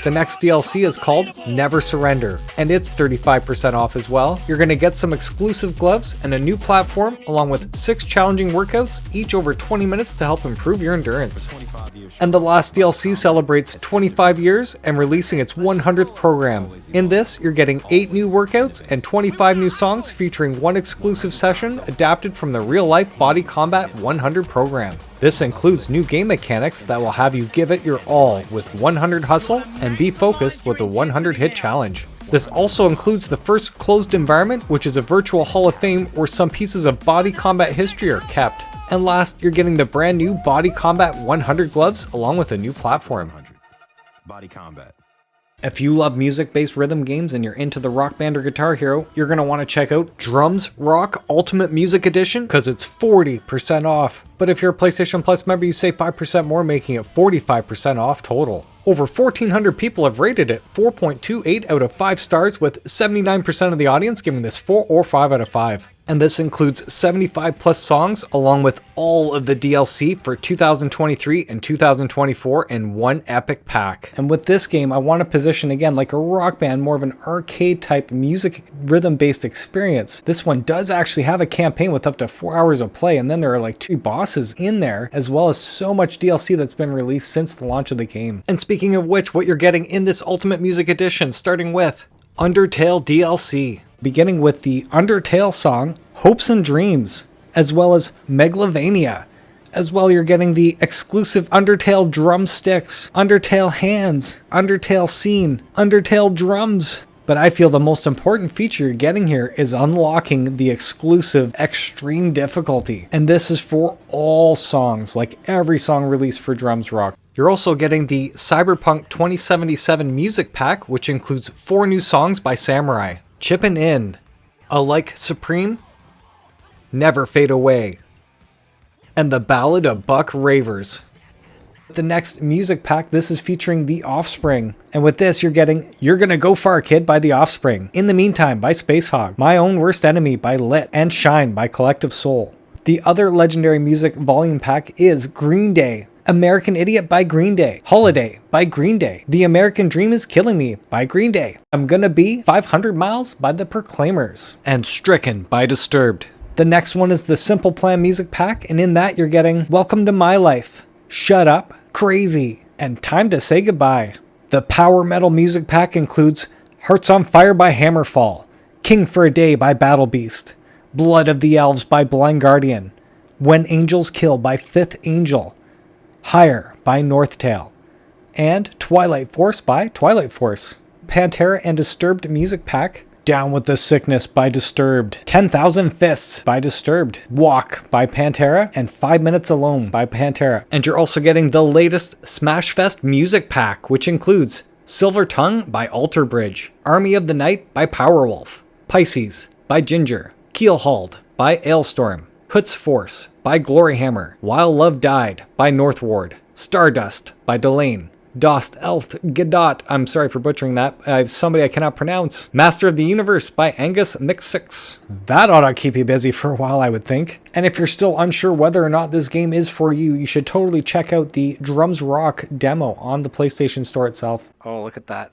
The next DLC is called Never Surrender, and it's 35% off as well. You're going to get some exclusive gloves and a new platform, along with 6 challenging workouts, each over 20 minutes to help improve your endurance. And the last DLC celebrates 25 years and releasing its 100th program. In this, you're getting 8 new workouts and 25 new songs featuring 1 exclusive session adapted from the real-life BODYCOMBAT 100 program. This includes new game mechanics that will have you give it your all with 100 hustle and be focused with the 100 hit challenge. This also includes the first closed environment, which is a virtual hall of fame where some pieces of BODYCOMBAT history are kept. And last, you're getting the brand new BODYCOMBAT 100 gloves along with a new platform. BODYCOMBAT. If you love music-based rhythm games and you're into the Rock Band or Guitar Hero, you're going to want to check out Drums Rock Ultimate Music Edition, because it's 40% off. But if you're a PlayStation Plus member, you save 5% more, making it 45% off total. Over 1,400 people have rated it 4.28 out of 5 stars, with 79% of the audience giving this 4 or 5 out of 5. And this includes 75 plus songs, along with all of the DLC for 2023 and 2024 in one epic pack. And with this game, I want to position again like a Rock Band, more of an arcade type music rhythm based experience. This one does actually have a campaign with up to 4 hours of play, and then there are like 2 bosses in there, as well as so much DLC that's been released since the launch of the game. And speaking of which, what you're getting in this Ultimate Music Edition, starting with Undertale DLC, beginning with the Undertale song Hopes and Dreams, as well as Megalovania. As well, you're getting the exclusive Undertale drumsticks, Undertale hands, Undertale scene, Undertale drums. But I feel the most important feature you're getting here is unlocking the exclusive extreme difficulty. And this is for all songs, like every song released for Drums Rock. You're also getting the Cyberpunk 2077 music pack, which includes 4 new songs by Samurai. Chippin' In, Alike Supreme, Never Fade Away, and the Ballad of Buck Ravers. The next music pack, this is featuring The Offspring. And with this, you're getting You're Gonna Go Far Kid by The Offspring, In the Meantime by Spacehog, My Own Worst Enemy by Lit, and Shine by Collective Soul. The other legendary music volume pack is Green Day, American Idiot by Green Day, Holiday by Green Day, The American Dream Is Killing Me by Green Day, I'm Gonna Be 500 Miles by The Proclaimers, and Stricken by Disturbed. The next one is the Simple Plan music pack, and in that you're getting Welcome to My Life, Shut Up, Crazy, and Time to Say Goodbye. The Power Metal music pack includes Hearts on Fire by Hammerfall, King for a Day by Battle Beast, Blood of the Elves by Blind Guardian, When Angels Kill by Fifth Angel, Higher by Northtail, and Twilight Force by Twilight Force. Pantera and Disturbed music pack, Down with the Sickness by Disturbed, 10,000 Fists by Disturbed, Walk by Pantera, and 5 Minutes Alone by Pantera. And you're also getting the latest Smashfest music pack, which includes Silver Tongue by Alter Bridge, Army of the Night by Powerwolf, Pisces by Ginger, Keelhauled by Ailstorm, Huts Force by Gloryhammer, While Love Died by Northward, Stardust by Delane, DodgeCraft, I'm sorry for butchering that, somebody I cannot pronounce. Master of the Universe by Angus Mix6. That ought to keep you busy for a while, I would think. And if you're still unsure whether or not this game is for you, you should totally check out the Drums Rock demo on the PlayStation Store itself. Oh, look at that.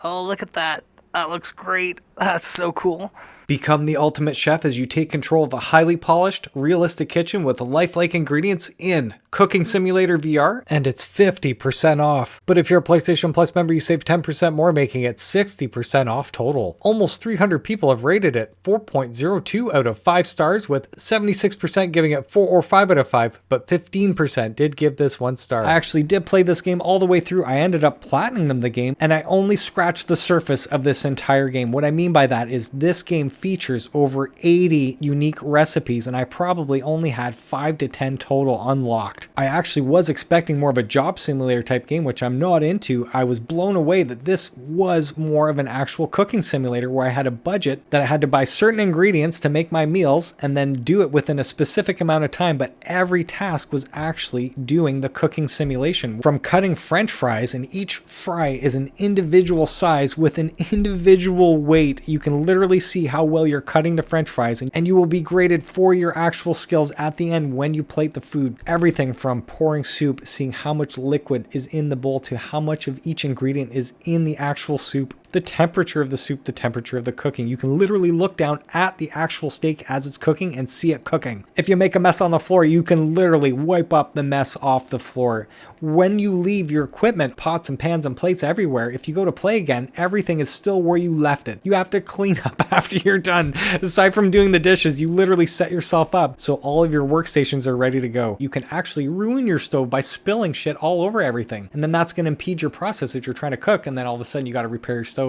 Oh, look at that. That looks great. That's so cool. Become the ultimate chef as you take control of a highly polished, realistic kitchen with lifelike ingredients in Cooking Simulator VR, and it's 50% off. But if you're a PlayStation Plus member, you save 10% more, making it 60% off total. Almost 300 people have rated it 4.02 out of 5 stars, with 76% giving it 4 or 5 out of 5, but 15% did give this 1 star. I actually did play this game all the way through. I ended up platinum the game, and I only scratched the surface of this entire game. What I mean by that is this game features over 80 unique recipes, and I probably only had 5 to 10 total unlocked. I actually was expecting more of a job simulator type game, which I'm not into. I was blown away that this was more of an actual cooking simulator where I had a budget that I had to buy certain ingredients to make my meals and then do it within a specific amount of time, but every task was actually doing the cooking simulation. From cutting French fries, and each fry is an individual size with an individual weight. You can literally see how well you're cutting the French fries, and you will be graded for your actual skills at the end when you plate the food. Everything from pouring soup, seeing how much liquid is in the bowl, to how much of each ingredient is in the actual soup, the temperature of the soup, the temperature of the cooking. You can literally look down at the actual steak as it's cooking and see it cooking. If you make a mess on the floor, you can literally wipe up the mess off the floor. When you leave your equipment, pots and pans and plates everywhere, if you go to play again, everything is still where you left it. You have to clean up after you're done. Aside from doing the dishes, you literally set yourself up so all of your workstations are ready to go. You can actually ruin your stove by spilling shit all over everything, and then that's going to impede your process as you're trying to cook, and then all of a sudden you got to repair your stove.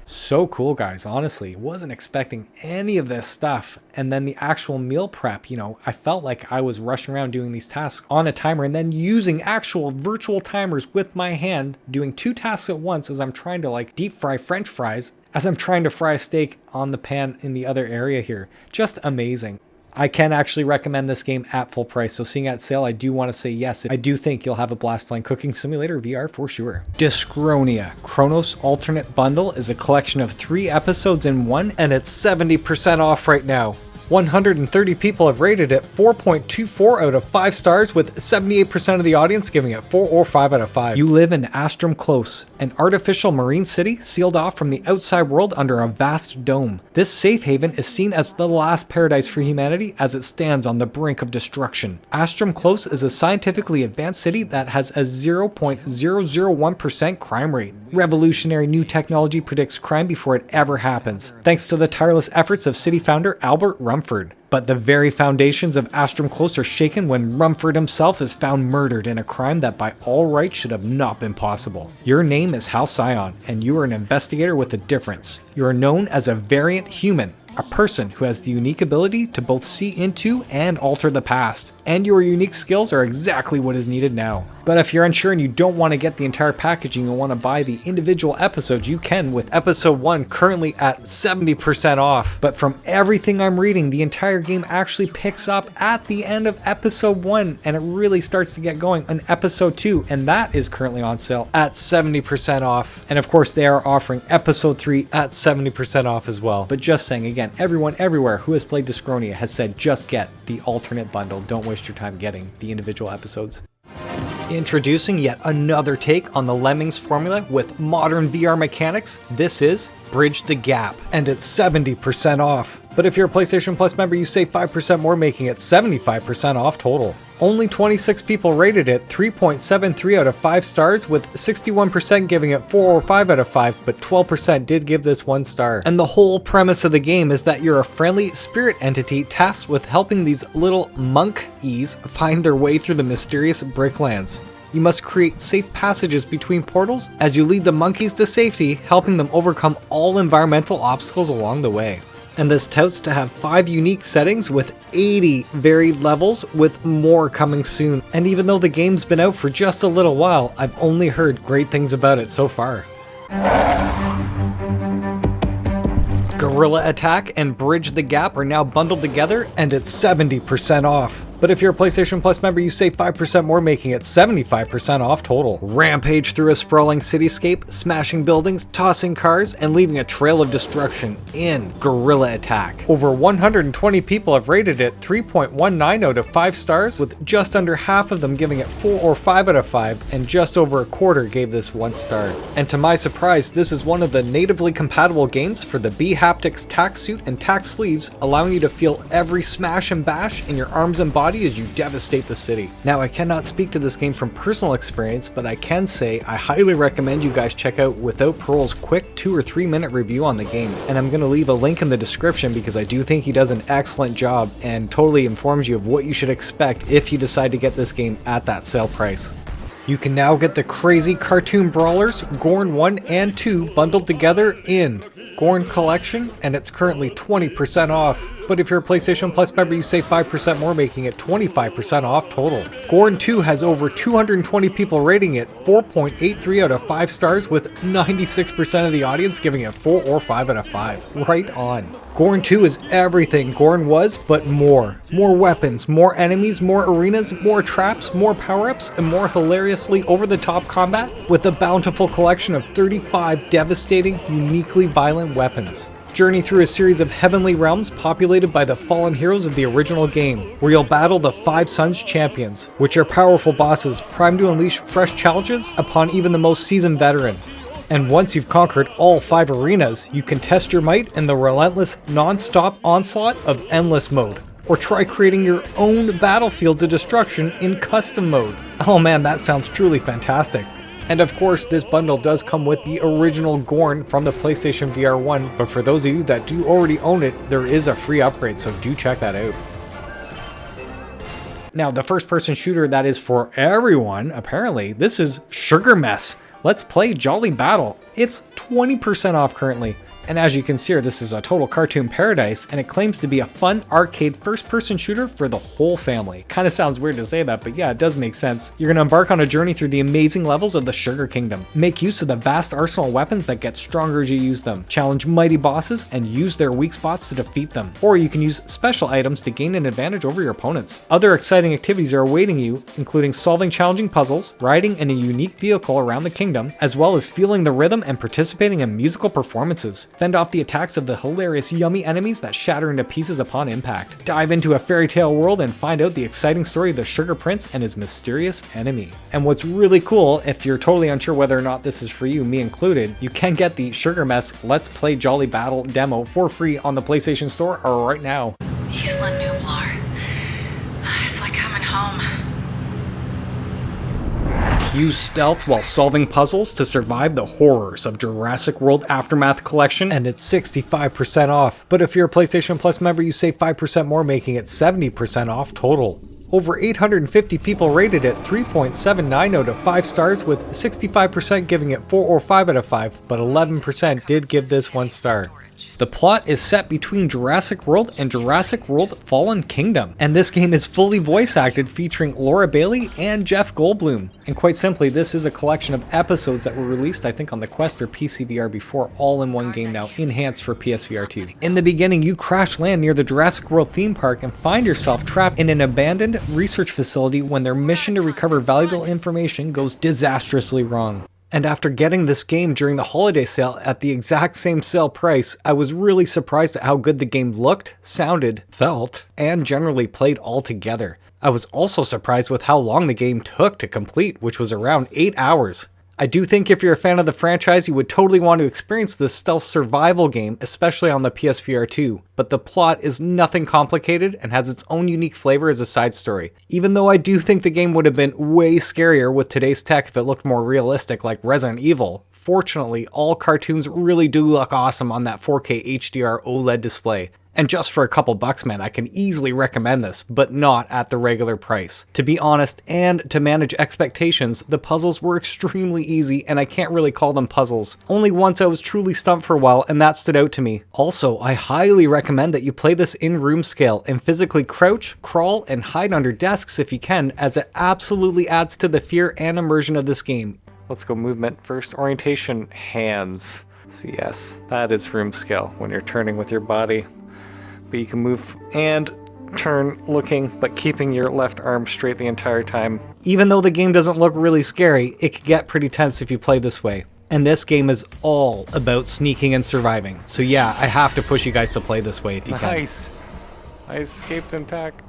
So cool, guys. Honestly, wasn't expecting any of this stuff. And then the actual meal prep, you know, I felt like I was rushing around doing these tasks on a timer and then using actual virtual timers with my hand, doing 2 tasks at once as I'm trying to like deep fry French fries, as I'm trying to fry a steak on the pan in the other area here. Just amazing. I can actually recommend this game at full price, so seeing at sale, I do want to say yes. I do think you'll have a blast playing Cooking Simulator VR for sure. DYSCHRONIA Chronos Alternate Bundle is a collection of 3 episodes in one, and it's 70% off right now. 130 people have rated it 4.24 out of 5 stars, with 78% of the audience giving it 4 or 5 out of 5. You live in Astrum Close, an artificial marine city sealed off from the outside world under a vast dome. This safe haven is seen as the last paradise for humanity as it stands on the brink of destruction. Astrum Close is a scientifically advanced city that has a 0.001% crime rate. Revolutionary new technology predicts crime before it ever happens, thanks to the tireless efforts of city founder Albert Rumford. But the very foundations of Astrum Close are shaken when Rumford himself is found murdered in a crime that by all rights should have not been possible. Your name is Hal Scion, and you are an investigator with a difference. You are known as a variant human, a person who has the unique ability to both see into and alter the past. And your unique skills are exactly what is needed now. But if you're unsure and you don't want to get the entire package and you want to buy the individual episodes, you can, with episode 1 currently at 70% off. But from everything I'm reading, the entire game actually picks up at the end of episode 1, and it really starts to get going on episode 2, and that is currently on sale at 70% off. And of course they are offering episode 3 at 70% off as well. But just saying, again, everyone everywhere who has played DYSCHRONIA has said just get the alternate bundle. Don't waste your time getting the individual episodes. Introducing yet another take on the Lemmings formula with modern VR mechanics, this is Bridge the Gap, and it's 70% off. But if you're a PlayStation Plus member, you save 5% more, making it 75% off total. Only 26 people rated it 3.73 out of 5 stars, with 61% giving it 4 or 5 out of 5, but 12% did give this 1 star. And the whole premise of the game is that you're a friendly spirit entity tasked with helping these little monkeys find their way through the mysterious Bricklands. You must create safe passages between portals as you lead the monkeys to safety, helping them overcome all environmental obstacles along the way. And this touts to have 5 unique settings with 80 varied levels, with more coming soon. And even though the game's been out for just a little while, I've only heard great things about it so far. Gorilla Attack and Bridge the Gap are now bundled together, and it's 70% off. But if you're a PlayStation Plus member, you save 5% more, making it 75% off total. Rampage through a sprawling cityscape, smashing buildings, tossing cars, and leaving a trail of destruction in Guerrilla Attack. Over 120 people have rated it 3.19 out of 5 stars, with just under half of them giving it 4 or 5 out of 5, and just over a quarter gave this 1 star. And to my surprise, this is one of the natively compatible games for the bHaptics tack suit and tack sleeves, allowing you to feel every smash and bash in your arms and body as you devastate the city. Now, I cannot speak to this game from personal experience, but I can say I highly recommend you guys check out Without Parole's quick 2 or 3 minute review on the game, and I'm going to leave a link in the description because I do think he does an excellent job and totally informs you of what you should expect if you decide to get this game at that sale price. You can now get the crazy cartoon brawlers GORN 1 and 2 bundled together in GORN Collection, and it's currently 20% off. But if you're a PlayStation Plus member, you save 5% more, making it 25% off total. GORN 2 has over 220 people rating it 4.83 out of 5 stars, with 96% of the audience giving it 4 or 5 out of 5. Right on. GORN 2 is everything GORN was, but more. More weapons, more enemies, more arenas, more traps, more power-ups, and more hilariously over-the-top combat, with a bountiful collection of 35 devastating, uniquely violent weapons. Journey through a series of heavenly realms populated by the fallen heroes of the original game, where you'll battle the 5 Suns champions, which are powerful bosses primed to unleash fresh challenges upon even the most seasoned veteran. And once you've conquered all 5 arenas, you can test your might in the relentless, non-stop onslaught of Endless Mode, or try creating your own battlefields of destruction in Custom Mode. Oh man, that sounds truly fantastic. And of course, this bundle does come with the original GORN from the PlayStation VR 1, but for those of you that do already own it, there is a free upgrade, so do check that out. Now, the first-person shooter that is for everyone, apparently, this is Sugar Mess. Let's play Jolly Battle. It's 20% off currently. And as you can see here, this is a total cartoon paradise, and it claims to be a fun arcade first-person shooter for the whole family. Kind of sounds weird to say that, but yeah, it does make sense. You're going to embark on a journey through the amazing levels of the Sugar Kingdom. Make use of the vast arsenal of weapons that get stronger as you use them. Challenge mighty bosses and use their weak spots to defeat them. Or you can use special items to gain an advantage over your opponents. Other exciting activities are awaiting you, including solving challenging puzzles, riding in a unique vehicle around the kingdom, as well as feeling the rhythm and participating in musical performances. Fend off the attacks of the hilarious yummy enemies that shatter into pieces upon impact. Dive into a fairy tale world and find out the exciting story of the Sugar Prince and his mysterious enemy. And what's really cool, if you're totally unsure whether or not this is for you, me included, you can get the Sugar Mess Let's Play Jolly Battle demo for free on the PlayStation Store right now. Isla Nublar. It's like coming home. Use stealth while solving puzzles to survive the horrors of Jurassic World Aftermath Collection, and it's 65% off. But if you're a PlayStation Plus member, you save 5% more, making it 70% off total. Over 850 people rated it 3.79 out of 5 stars, with 65% giving it 4 or 5 out of 5, but 11% did give this 1 star. The plot is set between Jurassic World and Jurassic World Fallen Kingdom, and this game is fully voice acted, featuring Laura Bailey and Jeff Goldblum. And quite simply, this is a collection of episodes that were released, I think, on the Quest or PCVR before, all in one game now, enhanced for PSVR2. In the beginning, you crash land near the Jurassic World theme park and find yourself trapped in an abandoned research facility when their mission to recover valuable information goes disastrously wrong. And after getting this game during the holiday sale at the exact same sale price, I was really surprised at how good the game looked, sounded, felt, and generally played all together. I was also surprised with how long the game took to complete, which was around 8 hours. I do think if you're a fan of the franchise, you would totally want to experience this stealth survival game, especially on the PSVR 2, but the plot is nothing complicated and has its own unique flavor as a side story. Even though I do think the game would have been way scarier with today's tech if it looked more realistic like Resident Evil, fortunately, all cartoons really do look awesome on that 4K HDR OLED display. And just for a couple bucks, man, I can easily recommend this, but not at the regular price. To be honest, and to manage expectations, the puzzles were extremely easy, and I can't really call them puzzles. Only once I was truly stumped for a while, and that stood out to me. Also, I highly recommend that you play this in room scale and physically crouch, crawl, and hide under desks if you can, as it absolutely adds to the fear and immersion of this game. Let's go movement first. Orientation, hands. CS, that is room scale when you're turning with your body. But you can move and turn looking, but keeping your left arm straight the entire time. Even though the game doesn't look really scary, it can get pretty tense if you play this way. And this game is all about sneaking and surviving. So yeah, I have to push you guys to play this way if you can. Nice. I escaped intact.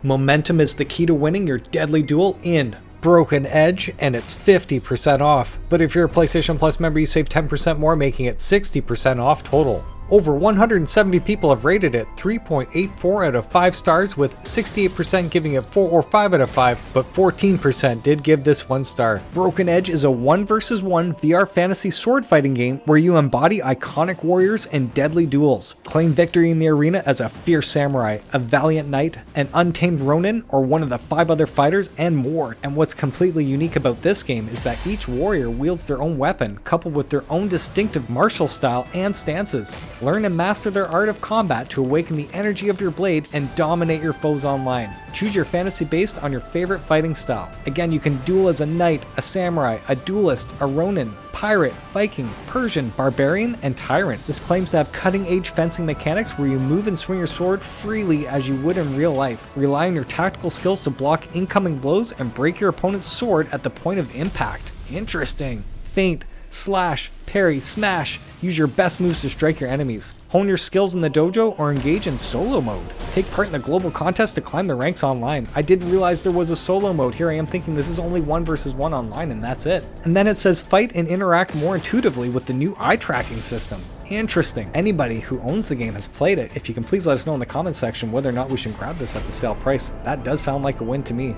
Momentum is the key to winning your deadly duel in Broken Edge, and it's 50% off. But if you're a PlayStation Plus member, you save 10% more, making it 60% off total. Over 170 people have rated it 3.84 out of 5 stars, with 68% giving it 4 or 5 out of 5, but 14% did give this 1 star. Broken Edge is a 1 vs 1 VR fantasy sword fighting game where you embody iconic warriors and deadly duels. Claim victory in the arena as a fierce samurai, a valiant knight, an untamed ronin, or one of the 5 other fighters, and more. And what's completely unique about this game is that each warrior wields their own weapon, coupled with their own distinctive martial style and stances. Learn and master their art of combat to awaken the energy of your blade and dominate your foes online. Choose your fantasy based on your favorite fighting style. Again, you can duel as a knight, a samurai, a duelist, a ronin, pirate, Viking, Persian, barbarian, and tyrant. This claims to have cutting-edge fencing mechanics where you move and swing your sword freely as you would in real life. Rely on your tactical skills to block incoming blows and break your opponent's sword at the point of impact. Interesting. Feint, slash, parry, smash. Use your best moves to strike your enemies. Hone your skills in the dojo or engage in solo mode. Take part in the global contest to climb the ranks online. I didn't realize there was a solo mode. Here I am thinking this is only 1 vs 1 online and that's it. And then it says fight and interact more intuitively with the new eye tracking system. Interesting. Anybody who owns the game has played it. If you can please let us know in the comments section whether or not we should grab this at the sale price. That does sound like a win to me.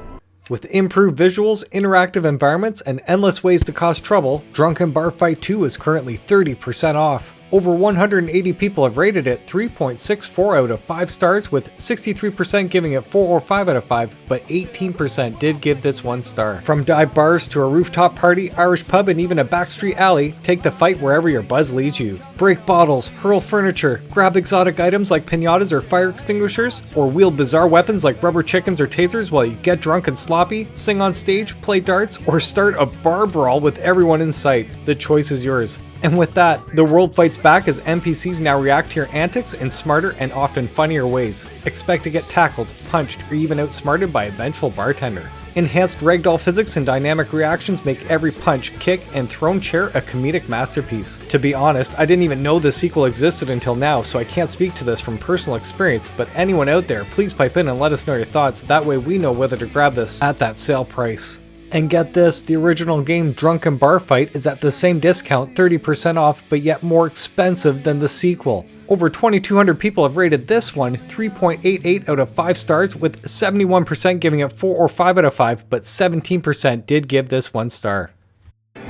With improved visuals, interactive environments, and endless ways to cause trouble, Drunkn Bar Fight 2 is currently 30% off. Over 180 people have rated it 3.64 out of 5 stars, with 63% giving it 4 or 5 out of 5, but 18% did give this 1 star. From dive bars to a rooftop party, Irish pub, and even a backstreet alley, take the fight wherever your buzz leads you. Break bottles, hurl furniture, grab exotic items like pinatas or fire extinguishers, or wield bizarre weapons like rubber chickens or tasers while you get drunk and sloppy, sing on stage, play darts, or start a bar brawl with everyone in sight. The choice is yours. And with that, the world fights back as NPCs now react to your antics in smarter and often funnier ways. Expect to get tackled, punched, or even outsmarted by a vengeful bartender. Enhanced ragdoll physics and dynamic reactions make every punch, kick, and thrown chair a comedic masterpiece. To be honest, I didn't even know the sequel existed until now, so I can't speak to this from personal experience, but anyone out there, please pipe in and let us know your thoughts, that way we know whether to grab this at that sale price. And get this, the original game Drunkn Bar Fight is at the same discount, 30% off, but yet more expensive than the sequel. Over 2,200 people have rated this one 3.88 out of 5 stars, with 71% giving it 4 or 5 out of 5, but 17% did give this 1 star.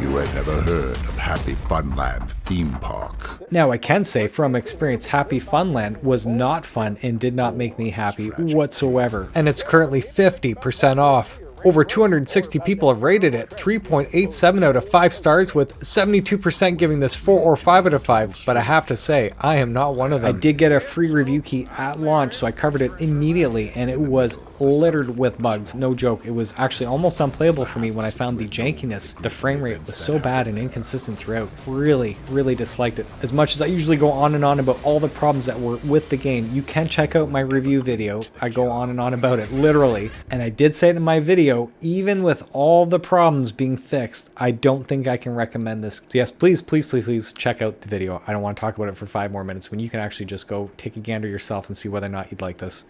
You had never heard of Happy Funland Theme Park. Now I can say from experience Happy Funland was not fun and did not make me happy whatsoever. And it's currently 50% off. Over 260 people have rated it 3.87 out of 5 stars, with 72% giving this 4 or 5 out of 5, but I have to say, I am not one of them. I did get a free review key at launch, so I covered it immediately, and it was littered with bugs. No joke, it was actually almost unplayable for me when I found the jankiness. The frame rate was so bad and inconsistent throughout. Really, really disliked it. As much as I usually go on and on about all the problems that were with the game, you can check out my review video. I go on and on about it, literally, and I did say it in my video, even with all the problems being fixed, I don't think I can recommend this. So yes, please check out the video. I don't want to talk about it for 5 more minutes when you can actually just go take a gander yourself and see whether or not you'd like this.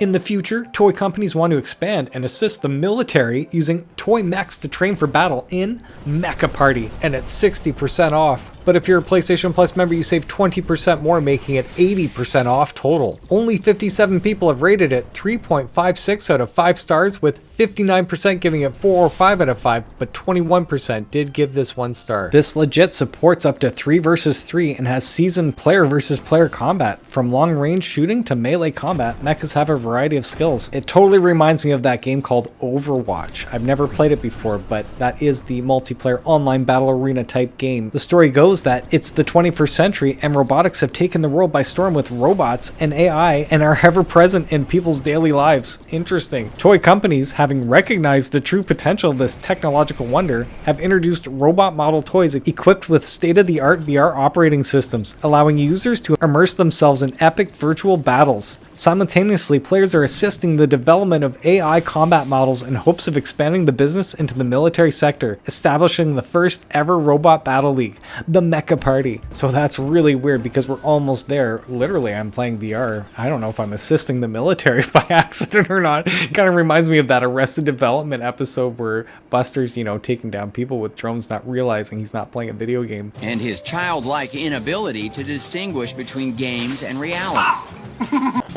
In the future, toy companies want to expand and assist the military using toy mechs to train for battle in Mecha Party, and it's 60% off. But if you're a PlayStation Plus member, you save 20% more, making it 80% off total. Only 57 people have rated it 3.56 out of 5 stars, with 59% giving it 4 or 5 out of 5, but 21% did give this 1 star. This legit supports up to 3 vs 3 and has seasoned player versus player combat. From long range shooting to melee combat, mechas have a variety of skills. It totally reminds me of that game called Overwatch. I've never played it before, but that is the multiplayer online battle arena type game. The story goes that it's the 21st century and robotics have taken the world by storm with robots and AI and are ever present in people's daily lives. Interesting. Toy companies, having recognized the true potential of this technological wonder, have introduced robot model toys equipped with state-of-the-art VR operating systems, allowing users to immerse themselves in epic virtual battles. Simultaneously, players are assisting the development of AI combat models in hopes of expanding the business into the military sector, establishing the first ever robot battle league, the Mecha Party. So that's really weird because we're almost there. Literally, I'm playing VR. I don't know if I'm assisting the military by accident or not. It kind of reminds me of that Arrested Development episode where Buster's, taking down people with drones, not realizing he's not playing a video game. And his childlike inability to distinguish between games and reality.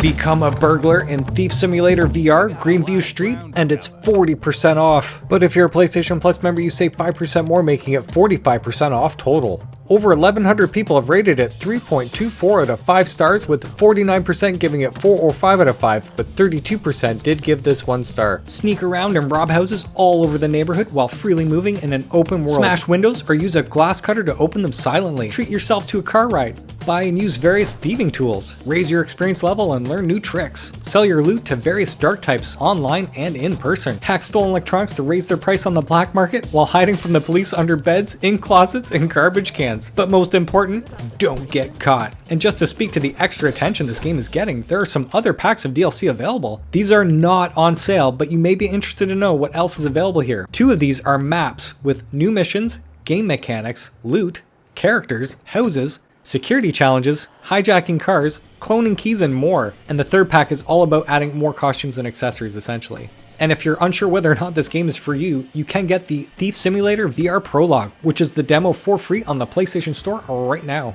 Become a burglar in Thief Simulator VR, Greenview Street, and it's 40% off. But if you're a PlayStation Plus member, you save 5% more, making it 45% off total. Over 1,100 people have rated it 3.24 out of 5 stars, with 49% giving it 4 or 5 out of 5, but 32% did give this 1 star. Sneak around and rob houses all over the neighborhood while freely moving in an open world. Smash windows or use a glass cutter to open them silently. Treat yourself to a car ride. Buy and use various thieving tools. Raise your experience level and learn new tricks. Sell your loot to various dark types, online and in person. Hack stolen electronics to raise their price on the black market while hiding from the police under beds, in closets, and garbage cans. But most important, don't get caught. And just to speak to the extra attention this game is getting, there are some other packs of DLC available. These are not on sale, but you may be interested to know what else is available here. 2 of these are maps with new missions, game mechanics, loot, characters, houses, security challenges, hijacking cars, cloning keys, and more. And the 3rd pack is all about adding more costumes and accessories, essentially. And if you're unsure whether or not this game is for you, you can get the Thief Simulator VR Prologue, which is the demo for free on the PlayStation Store right now.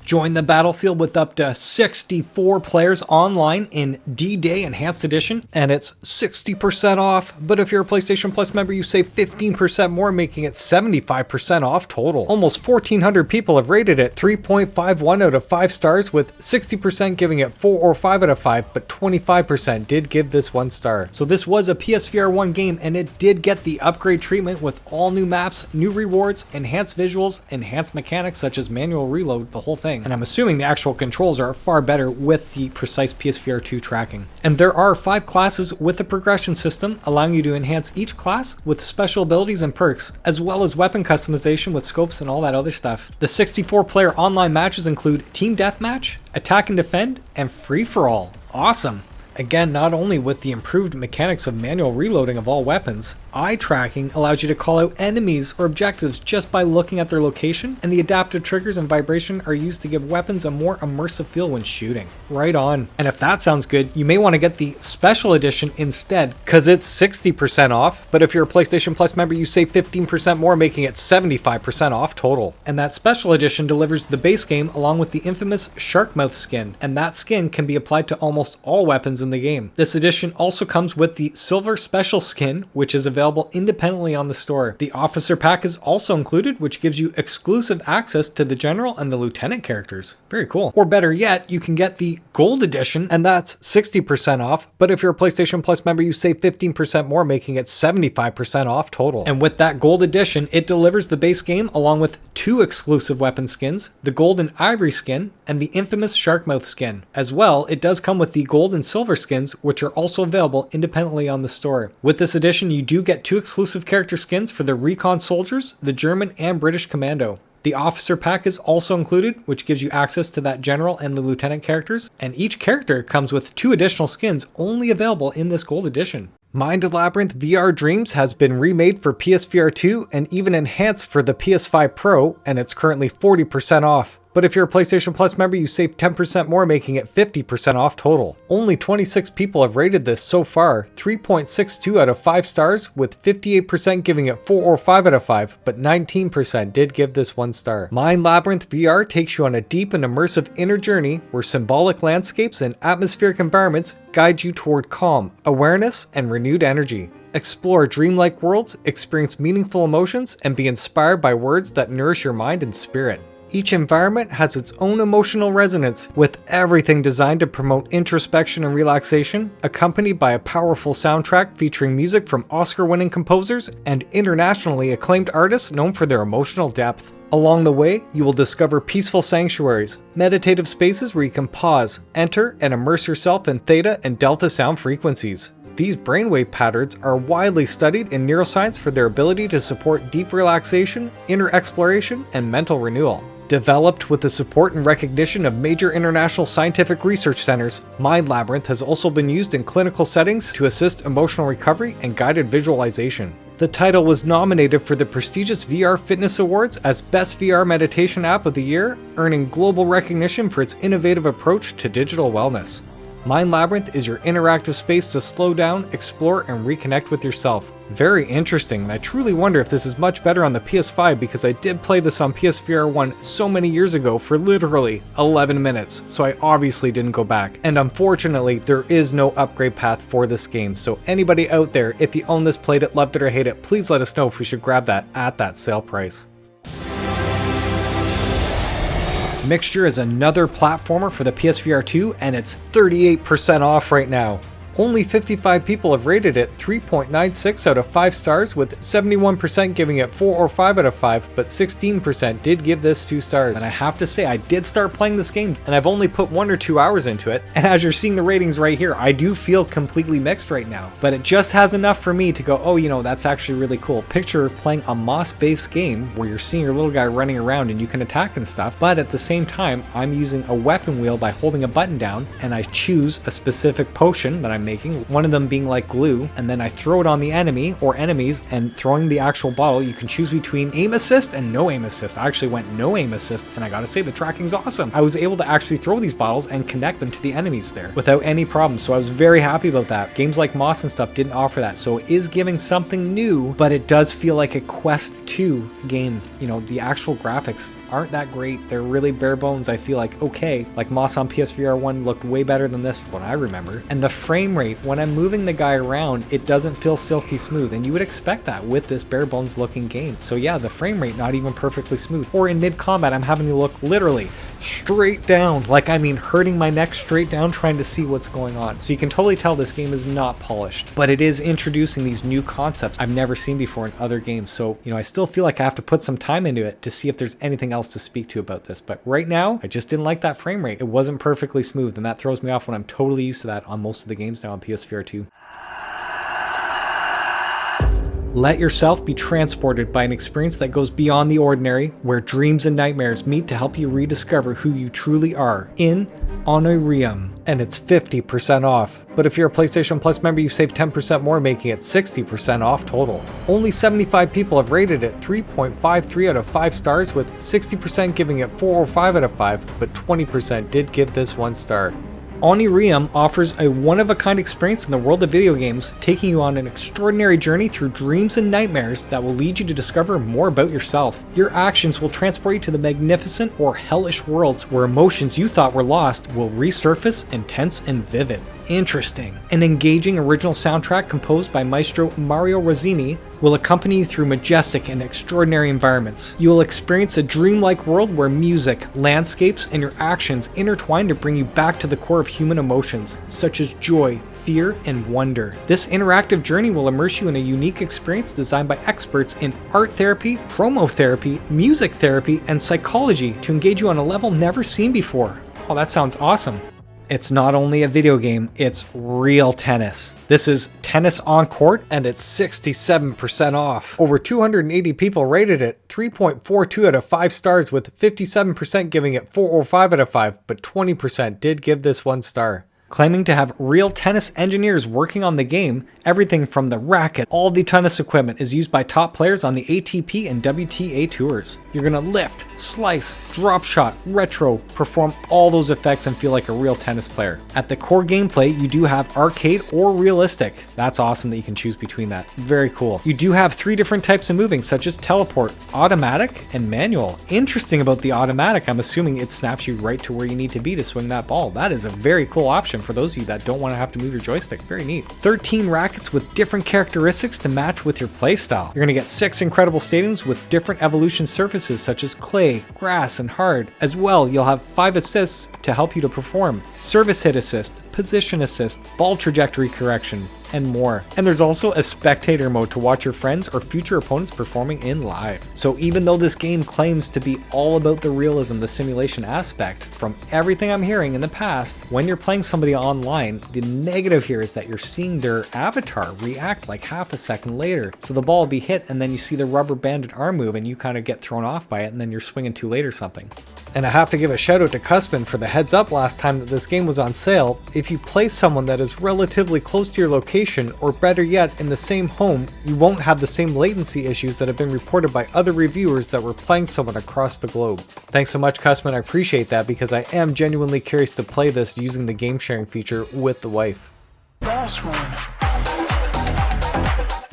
Join the battlefield with up to 64 players online in D-Day Enhanced Edition, and it's 60% off. But if you're a PlayStation Plus member, you save 15% more, making it 75% off total. Almost 1,400 people have rated it 3.51 out of 5 stars, with 60% giving it 4 or 5 out of 5, but 25% did give this 1 star. So this was a PSVR1 game, and it did get the upgrade treatment with all new maps, new rewards, enhanced visuals, enhanced mechanics such as manual reload, the whole thing. And I'm assuming the actual controls are far better with the precise PSVR2 tracking. And there are 5 classes with a progression system, allowing you to enhance each class with special abilities and perks, as well as weapon customization with scopes and all that other stuff. The 64-player online matches include Team Deathmatch, Attack and Defend, and Free-for-All. Awesome! Again, not only with the improved mechanics of manual reloading of all weapons, eye tracking allows you to call out enemies or objectives just by looking at their location, and the adaptive triggers and vibration are used to give weapons a more immersive feel when shooting. Right on. And if that sounds good, you may want to get the special edition instead, because it's 60% off, but if you're a PlayStation Plus member, you save 15% more, making it 75% off total. And that special edition delivers the base game along with the infamous Sharkmouth skin, and that skin can be applied to almost all weapons in the game. This edition also comes with the Silver Special skin, which is available independently on the store. The Officer Pack is also included, which gives you exclusive access to the General and the Lieutenant characters. Very cool. Or better yet, you can get the Gold Edition, and that's 60% off, but if you're a PlayStation Plus member, you save 15% more, making it 75% off total. And with that Gold Edition, it delivers the base game along with 2 exclusive weapon skins, the Golden Ivory skin and the infamous Sharkmouth skin. As well, it does come with the Gold and Silver skins, which are also available independently on the store. With this edition, you do get 2 exclusive character skins for the Recon Soldiers, the German and British Commando. The Officer Pack is also included, which gives you access to that General and the Lieutenant characters, and each character comes with 2 additional skins only available in this Gold Edition. Mind Labyrinth VR Dreams has been remade for PSVR2 and even enhanced for the PS5 Pro, and it's currently 40% off. But if you're a PlayStation Plus member, you save 10% more, making it 50% off total. Only 26 people have rated this so far, 3.62 out of 5 stars, with 58% giving it 4 or 5 out of 5, but 19% did give this 1 star. Mind Labyrinth VR takes you on a deep and immersive inner journey where symbolic landscapes and atmospheric environments guide you toward calm, awareness, and renewed energy. Explore dreamlike worlds, experience meaningful emotions, and be inspired by words that nourish your mind and spirit. Each environment has its own emotional resonance, with everything designed to promote introspection and relaxation, accompanied by a powerful soundtrack featuring music from Oscar-winning composers and internationally acclaimed artists known for their emotional depth. Along the way, you will discover peaceful sanctuaries, meditative spaces where you can pause, enter, and immerse yourself in theta and delta sound frequencies. These brainwave patterns are widely studied in neuroscience for their ability to support deep relaxation, inner exploration, and mental renewal. Developed with the support and recognition of major international scientific research centers, Mind Labyrinth has also been used in clinical settings to assist emotional recovery and guided visualization. The title was nominated for the prestigious VR Fitness Awards as Best VR Meditation App of the Year, earning global recognition for its innovative approach to digital wellness. Mind Labyrinth is your interactive space to slow down, explore, and reconnect with yourself. Very interesting, and I truly wonder if this is much better on the PS5 because I did play this on PSVR1 so many years ago for literally 11 minutes, so I obviously didn't go back. And unfortunately, there is no upgrade path for this game, so anybody out there, if you own this, played it, loved it, or hate it, please let us know if we should grab that at that sale price. Mixture is another platformer for the PSVR2 and it's 38% off right now. Only 55 people have rated it 3.96 out of 5 stars, with 71% giving it 4 or 5 out of 5, but 16% did give this 2 stars. And I have to say, I did start playing this game and I've only put 1 or 2 hours into it. And as you're seeing the ratings right here, I do feel completely mixed right now. But it just has enough for me to go, oh, you know, that's actually really cool. Picture playing a moss-based game where you're seeing your little guy running around and you can attack and stuff. But at the same time, I'm using a weapon wheel by holding a button down and I choose a specific potion that I'm making, one of them being like glue, and then I throw it on the enemy or enemies, and throwing the actual bottle, you can choose between aim assist and no aim assist. I actually went no aim assist, and I gotta say the tracking's awesome. I was able to actually throw these bottles and connect them to the enemies there without any problem, so I was very happy about that. Games like Moss and stuff didn't offer that, so it is giving something new, but it does feel like a Quest 2 game. You know, the actual graphics aren't that great. They're really bare bones. I feel like, okay, like Moss on PSVR1 looked way better than this, what I remember. And the frame rate, when I'm moving the guy around, it doesn't feel silky smooth, and you would expect that with this bare bones looking game. So yeah, the frame rate not even perfectly smooth. Or in mid combat, I'm having to look literally straight down, like I mean hurting my neck straight down trying to see what's going on. So you can totally tell this game is not polished, but it is introducing these new concepts I've never seen before in other games. So, you know, I still feel like I have to put some time into it to see if there's anything else to speak to about this. But right now, I just didn't like that frame rate. It wasn't perfectly smooth, and that throws me off when I'm totally used to that on most of the games now on PSVR2. Let yourself be transported by an experience that goes beyond the ordinary, where dreams and nightmares meet to help you rediscover who you truly are in Onirium, and it's 50% off. But if you're a PlayStation Plus member, you save 10% more, making it 60% off total. Only 75 people have rated it 3.53 out of 5 stars, with 60% giving it 4 or 5 out of 5, but 20% did give this 1 star. Onirium offers a one-of-a-kind experience in the world of video games, taking you on an extraordinary journey through dreams and nightmares that will lead you to discover more about yourself. Your actions will transport you to the magnificent or hellish worlds where emotions you thought were lost will resurface intense and vivid. Interesting. An engaging original soundtrack composed by Maestro Mario Rosini will accompany you through majestic and extraordinary environments. You will experience a dreamlike world where music, landscapes, and your actions intertwine to bring you back to the core of human emotions, such as joy, fear, and wonder. This interactive journey will immerse you in a unique experience designed by experts in art therapy, chromotherapy, music therapy, and psychology to engage you on a level never seen before. Oh, that sounds awesome. It's not only a video game, it's real tennis. This is Tennis on Court, and it's 67% off. Over 280 people rated it 3.42 out of 5 stars, with 57% giving it 4 or 5 out of 5, but 20% did give this 1 star. Claiming to have real tennis engineers working on the game, everything from the racket, all the tennis equipment is used by top players on the ATP and WTA tours. You're gonna lift, slice, drop shot, retro, perform all those effects and feel like a real tennis player. At the core gameplay, you do have arcade or realistic. That's awesome that you can choose between that. Very cool. You do have 3 different types of moving, such as teleport, automatic, and manual. Interesting about the automatic, I'm assuming it snaps you right to where you need to be to swing that ball. That is a very cool option for those of you that don't want to have to move your joystick. Very neat. 13 rackets with different characteristics to match with your playstyle. You're going to get 6 incredible stadiums with different evolution surfaces such as clay, grass, and hard. As well, you'll have 5 assists to help you to perform. Service hit assist, position assist, ball trajectory correction, and more. And there's also a spectator mode to watch your friends or future opponents performing in live. So even though this game claims to be all about the realism, the simulation aspect, from everything I'm hearing in the past, when you're playing somebody online, the negative here is that you're seeing their avatar react like half a second later. So the ball will be hit and then you see the rubber banded arm move and you kind of get thrown off by it and then you're swinging too late or something. And I have to give a shout out to Cusman for the heads up last time that this game was on sale. If you play someone that is relatively close to your location, or better yet in the same home, you won't have the same latency issues that have been reported by other reviewers that were playing someone across the globe. Thanks so much, Cusman, I appreciate that because I am genuinely curious to play this using the game sharing feature with the wife. Boss run.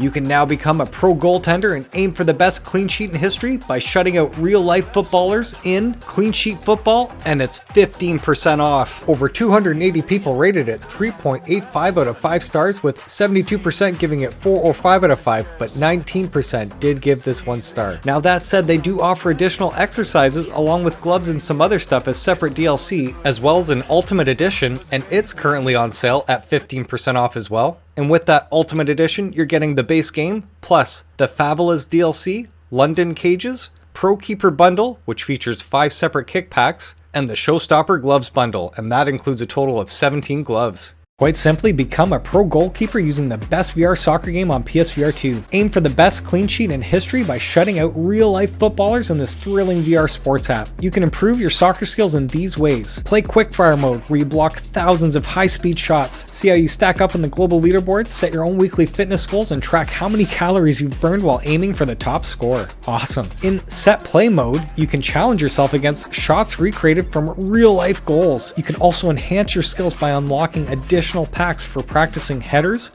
You can now become a pro goaltender and aim for the best clean sheet in history by shutting out real-life footballers in CleanSheet Football, and it's 15% off. Over 280 people rated it 3.85 out of 5 stars, with 72% giving it 4 or 5 out of 5, but 19% did give this 1 star. Now that said, they do offer additional exercises along with gloves and some other stuff as separate DLC, as well as an Ultimate Edition, and it's currently on sale at 15% off as well. And with that Ultimate Edition, you're getting the base game, plus the Favelas DLC, London Cages, Pro Keeper Bundle, which features 5 separate kick packs, and the Showstopper Gloves Bundle, and that includes a total of 17 gloves. Quite simply, become a pro goalkeeper using the best VR soccer game on PSVR2. Aim for the best clean sheet in history by shutting out real-life footballers in this thrilling VR sports app. You can improve your soccer skills in these ways. Play quickfire mode, where you block thousands of high-speed shots. See how you stack up in the global leaderboards, set your own weekly fitness goals, and track how many calories you've burned while aiming for the top score. Awesome. In set play mode, you can challenge yourself against shots recreated from real-life goals. You can also enhance your skills by unlocking additional packs for practicing headers,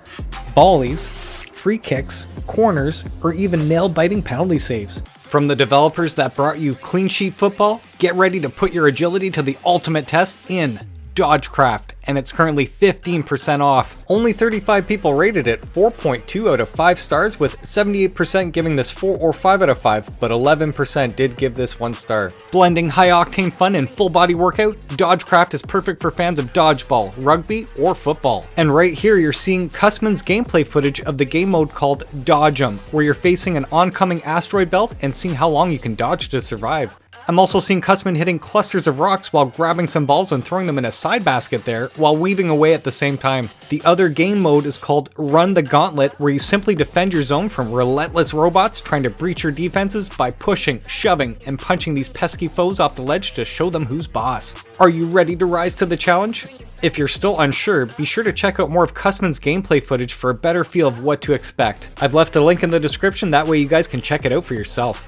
volleys, free kicks, corners, or even nail-biting penalty saves. From the developers that brought you CleanSheet Football, get ready to put your agility to the ultimate test in DodgeCraft, and it's currently 15% off. Only 35 people rated it 4.2 out of 5 stars, with 78% giving this 4 or 5 out of 5, but 11% did give this 1 star. Blending high-octane fun and full-body workout, DodgeCraft is perfect for fans of dodgeball, rugby, or football. And right here you're seeing Cusman's gameplay footage of the game mode called Dodge 'em, where you're facing an oncoming asteroid belt and seeing how long you can dodge to survive. I'm also seeing Cusman hitting clusters of rocks while grabbing some balls and throwing them in a side basket there, while weaving away at the same time. The other game mode is called Run the Gauntlet, where you simply defend your zone from relentless robots trying to breach your defenses by pushing, shoving, and punching these pesky foes off the ledge to show them who's boss. Are you ready to rise to the challenge? If you're still unsure, be sure to check out more of Cusman's gameplay footage for a better feel of what to expect. I've left a link in the description, that way you guys can check it out for yourself.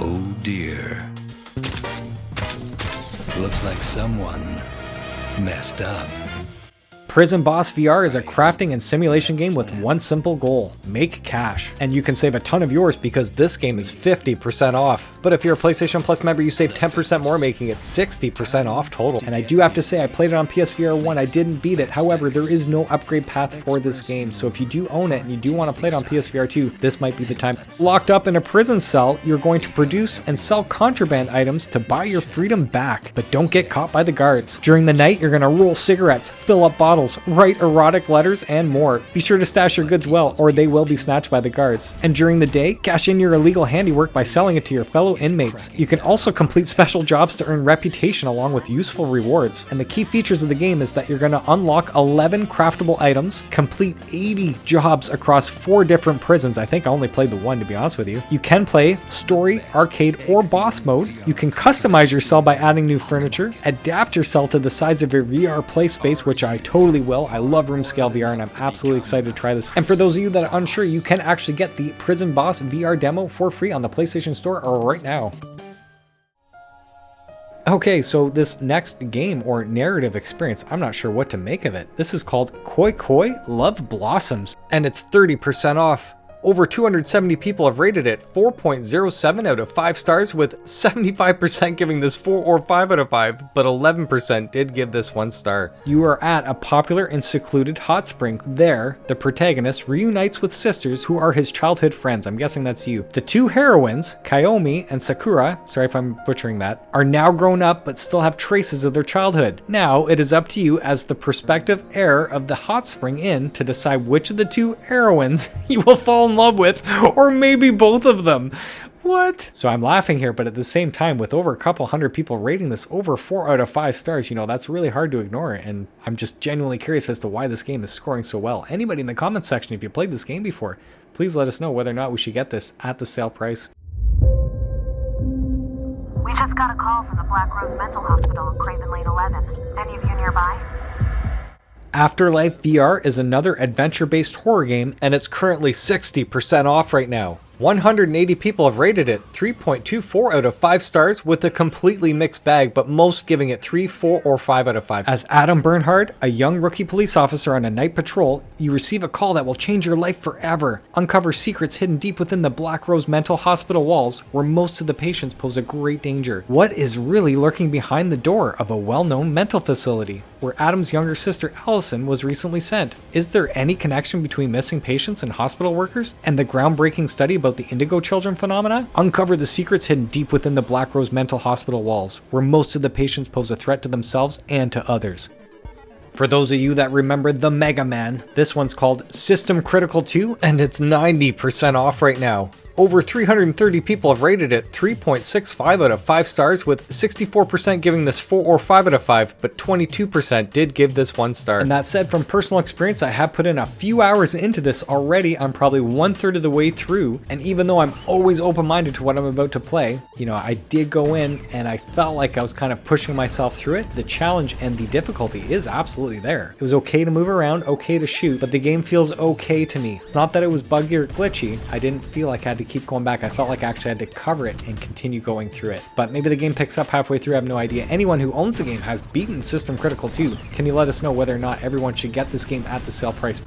Oh dear. Looks like someone messed up. Prison Boss VR is a crafting and simulation game with one simple goal: make cash. And you can save a ton of yours because this game is 50% off. But if you're a PlayStation Plus member, you save 10% more, making it 60% off total. And I do have to say, I played it on PSVR 1, I didn't beat it. However, there is no upgrade path for this game. So if you do own it and you do want to play it on PSVR 2, this might be the time. Locked up in a prison cell, you're going to produce and sell contraband items to buy your freedom back. But don't get caught by the guards. During the night, you're going to roll cigarettes, fill up bottles, write erotic letters, and more. Be sure to stash your goods well, or they will be snatched by the guards. And during the day, cash in your illegal handiwork by selling it to your fellow inmates. You can also complete special jobs to earn reputation along with useful rewards. And the key features of the game is that you're going to unlock 11 craftable items, complete 80 jobs across 4 different prisons. I think I only played the one, to be honest with you. You can play story, arcade, or boss mode. You can customize your cell by adding new furniture, adapt your cell to the size of your VR play space, which I totally will. I love room scale VR and I'm absolutely excited to try this. And for those of you that are unsure, you can actually get the Prison Boss VR demo for free on the PlayStation Store right now. Okay, so this next game or narrative experience, I'm not sure what to make of it. This is called Koi Koi Love Blossoms, and it's 30% off. Over 270 people have rated it 4.07 out of 5 stars, with 75% giving this 4 or 5 out of 5, but 11% did give this 1 star. You are at a popular and secluded hot spring. There, the protagonist reunites with sisters who are his childhood friends. I'm guessing that's you. The two heroines, Kaomi and Sakura, sorry if I'm butchering that, are now grown up but still have traces of their childhood. Now, it is up to you as the prospective heir of the hot spring inn to decide which of the two heroines you will fall in love with, or maybe both of them. What? So I'm laughing here, but at the same time, with over a couple hundred people rating this over 4 out of 5 stars, you know, that's really hard to ignore, and I'm just genuinely curious as to why this game is scoring so well. Anybody in the comments section, if you played this game before, please let us know whether or not we should get this at the sale price. We just got a call from the Black Rose Mental Hospital in Crave Late 11. Any of you nearby? Afterlife VR is another adventure-based horror game, and it's currently 60% off right now. 180 people have rated it 3.24 out of 5 stars, with a completely mixed bag, but most giving it 3, 4, or 5 out of 5. As Adam Bernhard, a young rookie police officer on a night patrol, you receive a call that will change your life forever. Uncover secrets hidden deep within the Black Rose Mental Hospital walls, where most of the patients pose a great danger. What is really lurking behind the door of a well-known mental facility, where Adam's younger sister Allison was recently sent? Is there any connection between missing patients and hospital workers, and the groundbreaking study about the Indigo Children phenomena? Uncover the secrets hidden deep within the Black Rose Mental Hospital walls, where most of the patients pose a threat to themselves and to others. For those of you that remember the Mega Man, this one's called System Critical 2, and it's 90% off right now. Over 330 people have rated it 3.65 out of 5 stars, with 64% giving this 4 or 5 out of 5, but 22% did give this 1 star. And that said, from personal experience, I have put in a few hours into this already. I'm probably 1/3 of the way through, and even though I'm always open-minded to what I'm about to play, you know, I did go in and I felt like I was kind of pushing myself through it. The challenge and the difficulty is absolutely there. It was okay to move around, okay to shoot, but the game feels okay to me. It's not that it was buggy or glitchy. I didn't feel like I had to keep going back. I felt like I actually had to cover it and continue going through it. But maybe the game picks up halfway through, I have no idea. Anyone who owns the game has beaten System Critical 2. Can you let us know whether or not everyone should get this game at the sale price?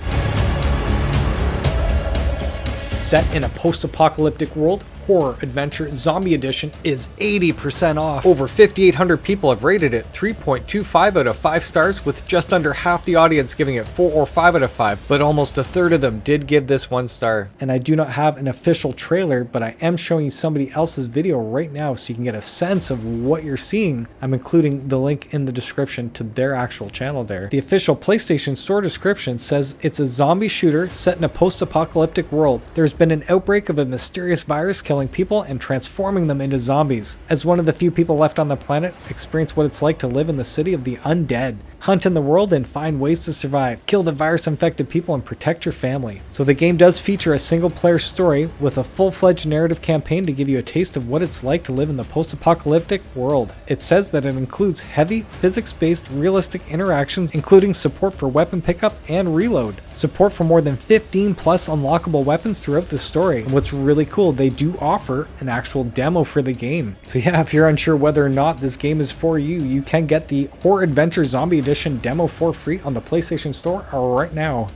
Set in a post-apocalyptic world, Horror Adventure Zombie Edition is 80% off. Over 5,800 people have rated it 3.25 out of 5 stars, with just under half the audience giving it 4 or 5 out of 5, but almost a third of them did give this 1 star. And I do not have an official trailer, but I am showing you somebody else's video right now so you can get a sense of what you're seeing. I'm including the link in the description to their actual channel there. The official PlayStation Store description says it's a zombie shooter set in a post-apocalyptic world. There's been an outbreak of a mysterious virus killing people and transforming them into zombies. As one of the few people left on the planet, experience what it's like to live in the city of the undead. Hunt in the world and find ways to survive. Kill the virus-infected people and protect your family. So the game does feature a single-player story with a full-fledged narrative campaign to give you a taste of what it's like to live in the post-apocalyptic world. It says that it includes heavy, physics-based, realistic interactions, including support for weapon pickup and reload. Support for more than 15 plus unlockable weapons throughout the story. And what's really cool, they do offer an actual demo for the game. So yeah, if you're unsure whether or not this game is for you, you can get the Horror Adventure Zombie Edition demo for free on the PlayStation Store right now.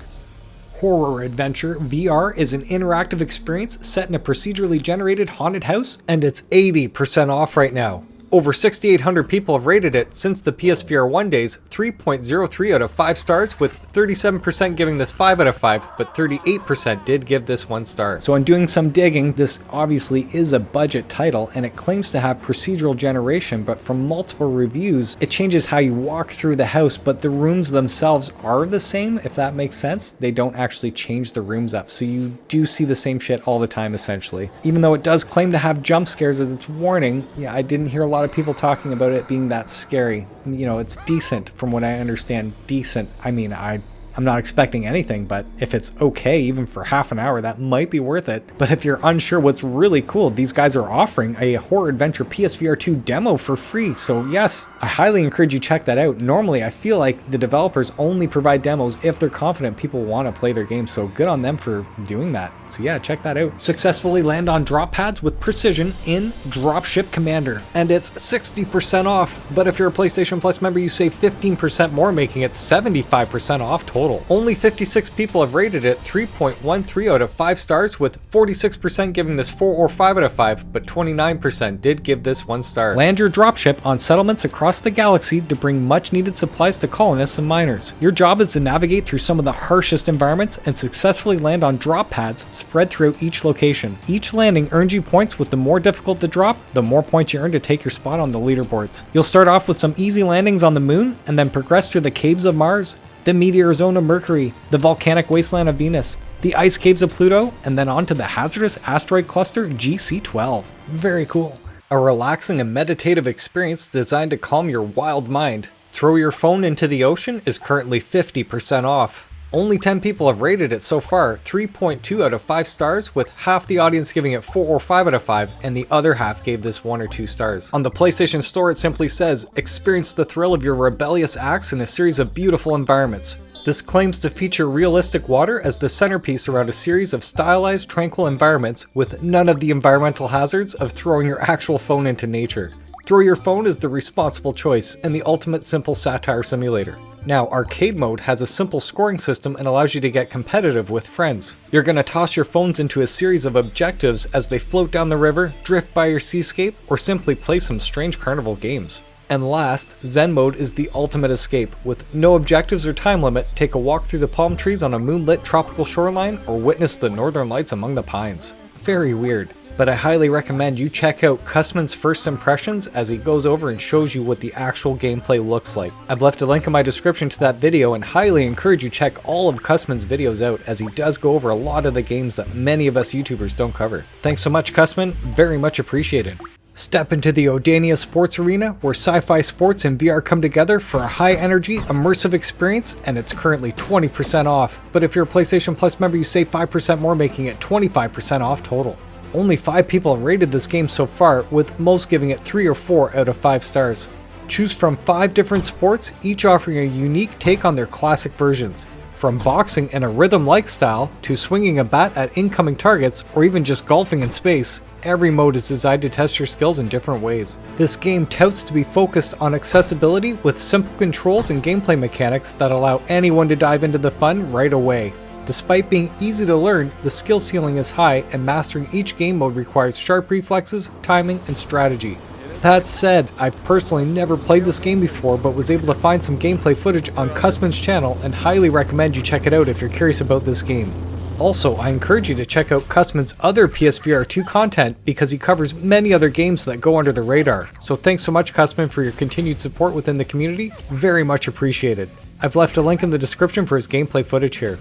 Horror Adventure VR is an interactive experience set in a procedurally generated haunted house, and it's 80% off right now. Over 6,800 people have rated it since the PSVR1 days 3.03 out of 5 stars, with 37% giving this 5 out of 5, but 38% did give this 1 star. So in doing some digging, this obviously is a budget title, and it claims to have procedural generation, but from multiple reviews, it changes how you walk through the house, but the rooms themselves are the same, if that makes sense. They don't actually change the rooms up, so you do see the same shit all the time, essentially. Even though it does claim to have jump scares as its warning, yeah, I didn't hear a lot of people talking about it being that scary. You know, it's decent from what I understand. Decent. I mean, I'm not expecting anything, but if it's okay, even for half an hour, that might be worth it. But if you're unsure, what's really cool, these guys are offering a Horror Adventure PSVR2 demo for free. So yes, I highly encourage you check that out. Normally, I feel like the developers only provide demos if they're confident people want to play their game. So good on them for doing that. So yeah, check that out. Successfully land on drop pads with precision in Dropship Commander. And it's 60% off. But if you're a PlayStation Plus member, you save 15% more, making it 75% off total total. Only 56 people have rated it 3.13 out of 5 stars, with 46% giving this 4 or 5 out of 5, but 29% did give this 1 star. Land your dropship on settlements across the galaxy to bring much needed supplies to colonists and miners. Your job is to navigate through some of the harshest environments and successfully land on drop pads spread throughout each location. Each landing earns you points, with the more difficult the drop, the more points you earn to take your spot on the leaderboards. You'll start off with some easy landings on the moon and then progress through the caves of Mars, the meteor zone of Mercury, the volcanic wasteland of Venus, the ice caves of Pluto, and then onto the hazardous asteroid cluster GC12. Very cool. A relaxing and meditative experience designed to calm your wild mind. Throw your phone into the ocean is currently 50% off. Only 10 people have rated it so far, 3.2 out of 5 stars, with half the audience giving it 4 or 5 out of 5, and the other half gave this 1 or 2 stars. On the PlayStation Store, it simply says, experience the thrill of your rebellious acts in a series of beautiful environments. This claims to feature realistic water as the centerpiece around a series of stylized, tranquil environments with none of the environmental hazards of throwing your actual phone into nature. Throw your phone is the responsible choice and the ultimate simple satire simulator. Now, arcade mode has a simple scoring system and allows you to get competitive with friends. You're going to toss your phones into a series of objectives as they float down the river, drift by your seascape, or simply play some strange carnival games. And last, Zen mode is the ultimate escape. With no objectives or time limit, take a walk through the palm trees on a moonlit tropical shoreline or witness the northern lights among the pines. Very weird, but I highly recommend you check out cusman's first impressions as he goes over and shows you what the actual gameplay looks like. I've left a link in my description to that video and highly encourage you check all of cusman's videos out, as he does go over a lot of the games that many of us YouTubers don't cover. Thanks so much, Cusman, very much appreciated. Step into the Odania Sports Arena, where sci-fi sports and VR come together for a high-energy, immersive experience, and it's currently 20% off. But if you're a PlayStation Plus member, you save 5% more, making it 25% off total. Only 5 people have rated this game so far, with most giving it 3 or 4 out of 5 stars. Choose from 5 different sports, each offering a unique take on their classic versions. From boxing in a rhythm-like style, to swinging a bat at incoming targets, or even just golfing in space, every mode is designed to test your skills in different ways. This game touts to be focused on accessibility with simple controls and gameplay mechanics that allow anyone to dive into the fun right away. Despite being easy to learn, the skill ceiling is high, and mastering each game mode requires sharp reflexes, timing, and strategy. That said, I've personally never played this game before, but was able to find some gameplay footage on cusman's channel and highly recommend you check it out if you're curious about this game. Also, I encourage you to check out cusman's other PSVR2 content, because he covers many other games that go under the radar. So thanks so much, Cusman, for your continued support within the community, very much appreciated. I've left a link in the description for his gameplay footage here.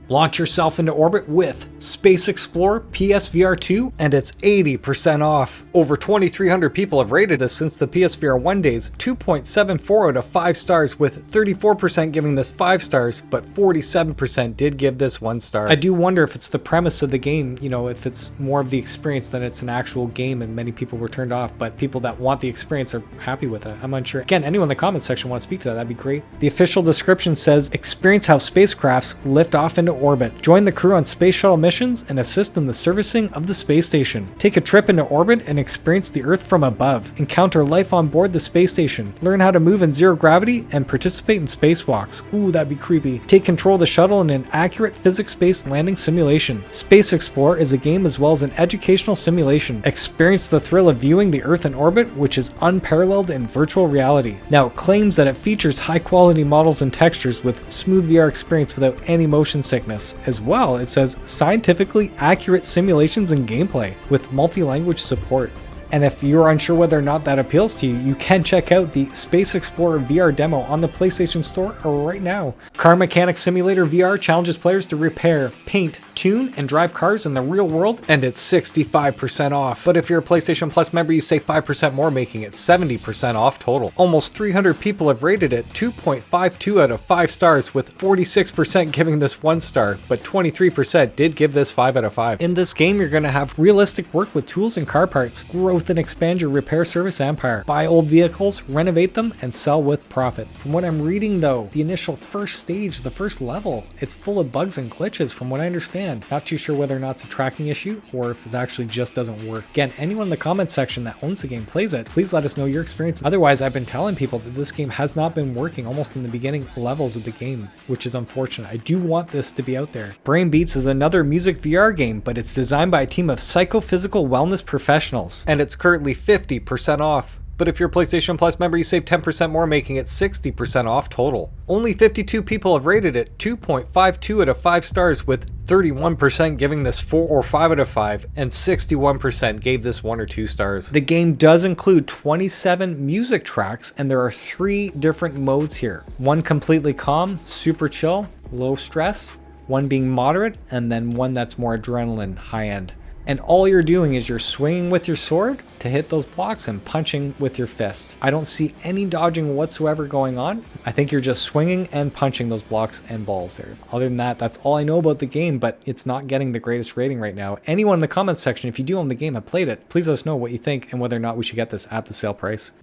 Launch yourself into orbit with Space Explorer PSVR2, and it's 80% off. Over 2,300 people have rated this since the PSVR 1 days, 2.74 out of 5 stars, with 34% giving this 5 stars, but 47% did give this 1 star. I do wonder if it's the premise of the game, you know, if it's more of the experience than it's an actual game, and many people were turned off, but people that want the experience are happy with it. I'm unsure. Again, anyone in the comments section want to speak to that, that'd be great. The official description says, experience how spacecrafts lift off into orbit. Join the crew on space shuttle missions and assist in the servicing of the space station. Take a trip into orbit and experience the Earth from above. Encounter life on board the space station. Learn how to move in zero gravity and participate in spacewalks. Ooh, that'd be creepy. Take control of the shuttle in an accurate physics-based landing simulation. Space Explorer is a game as well as an educational simulation. Experience the thrill of viewing the Earth in orbit, which is unparalleled in virtual reality. Now, it claims that it features high-quality models and textures with smooth VR experience without any motion sickness. As well, it says scientifically accurate simulations and gameplay with multi-language support. And if you're unsure whether or not that appeals to you, you can check out the Space Explorer VR demo on the PlayStation Store right now. Car Mechanic Simulator VR challenges players to repair, paint, tune, and drive cars in the real world, and it's 65% off. But if you're a PlayStation Plus member, you save 5% more, making it 70% off total. Almost 300 people have rated it 2.52 out of 5 stars, with 46% giving this 1 star, but 23% did give this 5 out of 5. In this game, you're going to have realistic work with tools and car parts, growth and expand your repair service empire. Buy old vehicles, renovate them, and sell with profit. From what I'm reading though, the initial first stage stage, the first level. It's full of bugs and glitches from what I understand. Not too sure whether or not it's a tracking issue or if it actually just doesn't work. Again, anyone in the comments section that owns the game plays it, please let us know your experience. Otherwise, I've been telling people that this game has not been working almost in the beginning levels of the game, which is unfortunate. I do want this to be out there. Brain Beats is another music VR game, but it's designed by a team of psychophysical wellness professionals, and it's currently 50% off. But if you're a PlayStation Plus member, you save 10% more, making it 60% off total. Only 52 people have rated it 2.52 out of 5 stars, with 31% giving this 4 or 5 out of 5, and 61% gave this 1 or 2 stars. The game does include 27 music tracks, and there are 3 different modes here. One completely calm, super chill, low stress, one being moderate, and then one that's more adrenaline, high end. And all you're doing is you're swinging with your sword to hit those blocks and punching with your fists. I don't see any dodging whatsoever going on. I think you're just swinging and punching those blocks and balls there. Other than that, that's all I know about the game, but it's not getting the greatest rating right now. Anyone in the comments section, if you do own the game, have played it, please let us know what you think and whether or not we should get this at the sale price.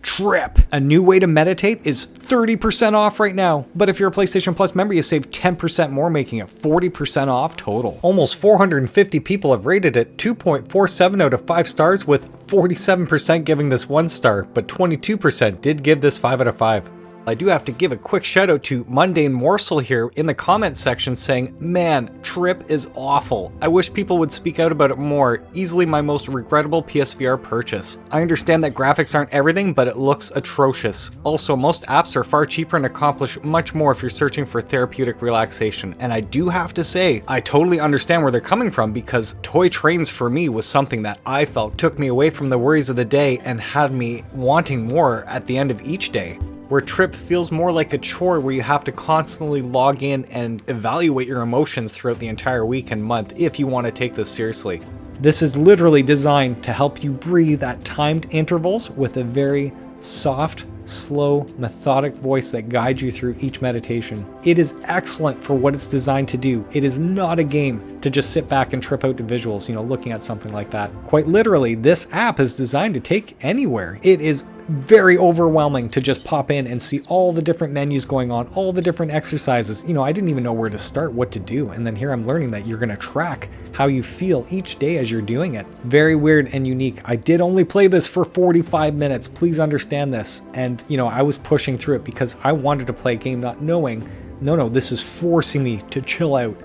Trip. A new way to meditate is 30% off right now. But if you're a PlayStation Plus member, you save 10% more, making it 40% off total. Almost 450 people have rated it 2.47 out of 5 stars, with 47% giving this 1 star, but 22% did give this 5 out of 5. I do have to give a quick shout out to Mundane Morsel here in the comments section saying, man, Trip is awful. I wish people would speak out about it more. Easily my most regrettable PSVR purchase. I understand that graphics aren't everything, but it looks atrocious. Also, most apps are far cheaper and accomplish much more if you're searching for therapeutic relaxation. And I do have to say, I totally understand where they're coming from, because Toy Trains for me was something that I felt took me away from the worries of the day and had me wanting more at the end of each day. Where Trip feels more like a chore where you have to constantly log in and evaluate your emotions throughout the entire week and month if you want to take this seriously. This is literally designed to help you breathe at timed intervals with a very soft, slow, methodic voice that guides you through each meditation. It is excellent for what it's designed to do. It is not a game to just sit back and trip out to visuals, looking at something like that. Quite literally, this app is designed to take anywhere. It is very overwhelming to just pop in and see all the different menus going on, all the different exercises. I didn't even know where to start, what to do. And then here I'm learning that you're going to track how you feel each day as you're doing it. Very weird and unique. I did only play this for 45 minutes. Please understand this. And, I was pushing through it because I wanted to play a game not knowing, no, this is forcing me to chill out.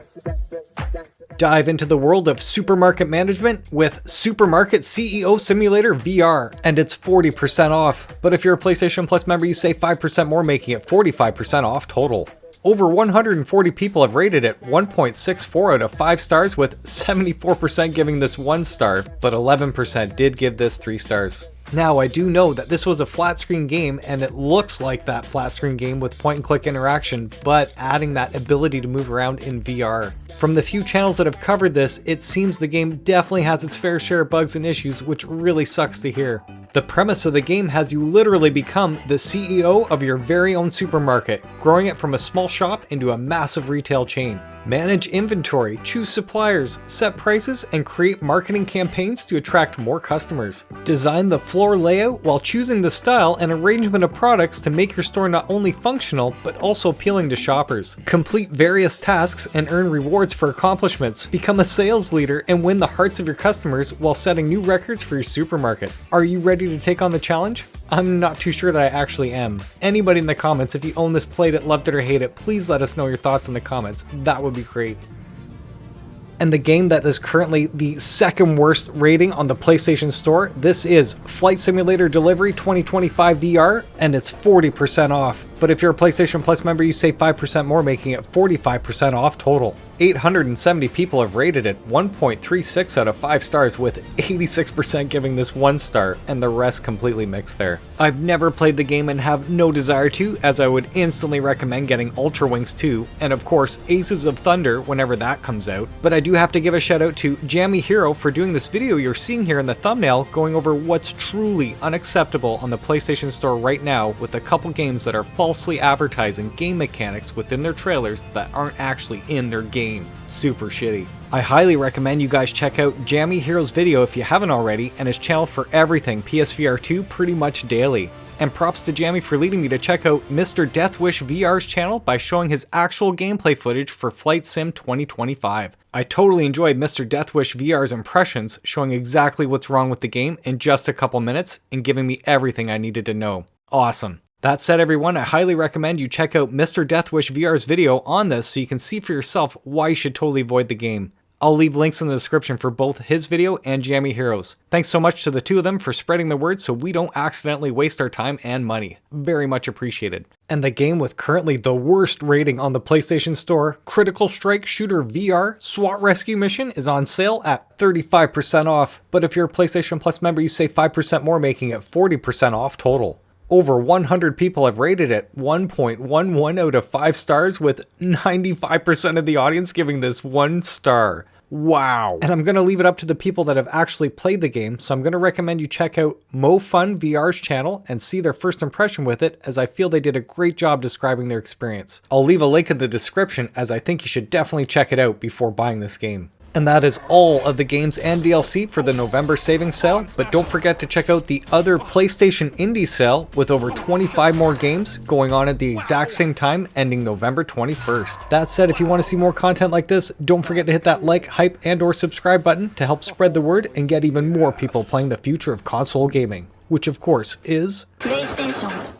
Dive into the world of supermarket management with Supermarket CEO Simulator VR, and it's 40% off. But if you're a PlayStation Plus member, you save 5% more, making it 45% off total. Over 140 people have rated it 1.64 out of 5 stars, with 74% giving this 1 star, but 11% did give this 3 stars. Now, I do know that this was a flat screen game, and it looks like that flat screen game with point and click interaction, but adding that ability to move around in VR. From the few channels that have covered this, it seems the game definitely has its fair share of bugs and issues, which really sucks to hear. The premise of the game has you literally become the CEO of your very own supermarket, growing it from a small shop into a massive retail chain. Manage inventory, choose suppliers, set prices, and create marketing campaigns to attract more customers. Design the floor layout while choosing the style and arrangement of products to make your store not only functional, but also appealing to shoppers. Complete various tasks and earn rewards for accomplishments. Become a sales leader and win the hearts of your customers while setting new records for your supermarket. Are you ready to take on the challenge? I'm not too sure that I actually am. Anybody in the comments, if you own this, played it, loved it, or hate it, please let us know your thoughts in the comments. That would be great. And the game that is currently the second worst rating on the PlayStation Store, this is Flight Simulator Delivery 2025 VR, and it's 40% off. But if you're a PlayStation Plus member, you save 5% more, making it 45% off total. 870 people have rated it 1.36 out of 5 stars, with 86% giving this 1 star, and the rest completely mixed there. I've never played the game and have no desire to, as I would instantly recommend getting Ultra Wings 2, and of course Aces of Thunder whenever that comes out. But I do have to give a shout out to Jammy Hero for doing this video you're seeing here in the thumbnail, going over what's truly unacceptable on the PlayStation Store right now, with a couple games that are falsely advertising game mechanics within their trailers that aren't actually in their game. Super shitty. I highly recommend you guys check out Jammy Hero's video if you haven't already, and his channel for everything PSVR2 pretty much daily. And props to Jammy for leading me to check out Mr. Deathwish VR's channel by showing his actual gameplay footage for Flight Sim 2025. I totally enjoyed Mr. Deathwish VR's impressions, showing exactly what's wrong with the game in just a couple minutes and giving me everything I needed to know. Awesome. That said, everyone, I highly recommend you check out Mr. Deathwish VR's video on this so you can see for yourself why you should totally avoid the game. I'll leave links in the description for both his video and Jammy Heroes. Thanks so much to the two of them for spreading the word so we don't accidentally waste our time and money. Very much appreciated. And the game with currently the worst rating on the PlayStation Store, Critical Strike Shooter VR SWAT Rescue Mission, is on sale at 35% off. But if you're a PlayStation Plus member, you save 5% more, making it 40% off total. Over 100 people have rated it 1.11 out of 5 stars, with 95% of the audience giving this 1 star. Wow. And I'm going to leave it up to the people that have actually played the game, so I'm going to recommend you check out MoFun VR's channel and see their first impression with it, as I feel they did a great job describing their experience. I'll leave a link in the description, as I think you should definitely check it out before buying this game. And that is all of the games and DLC for the November savings sale, but don't forget to check out the other PlayStation Indie sale with over 25 more games going on at the exact same time, ending November 21st. That said, if you want to see more content like this, don't forget to hit that like, hype, and/or subscribe button to help spread the word and get even more people playing the future of console gaming, which of course is PlayStation.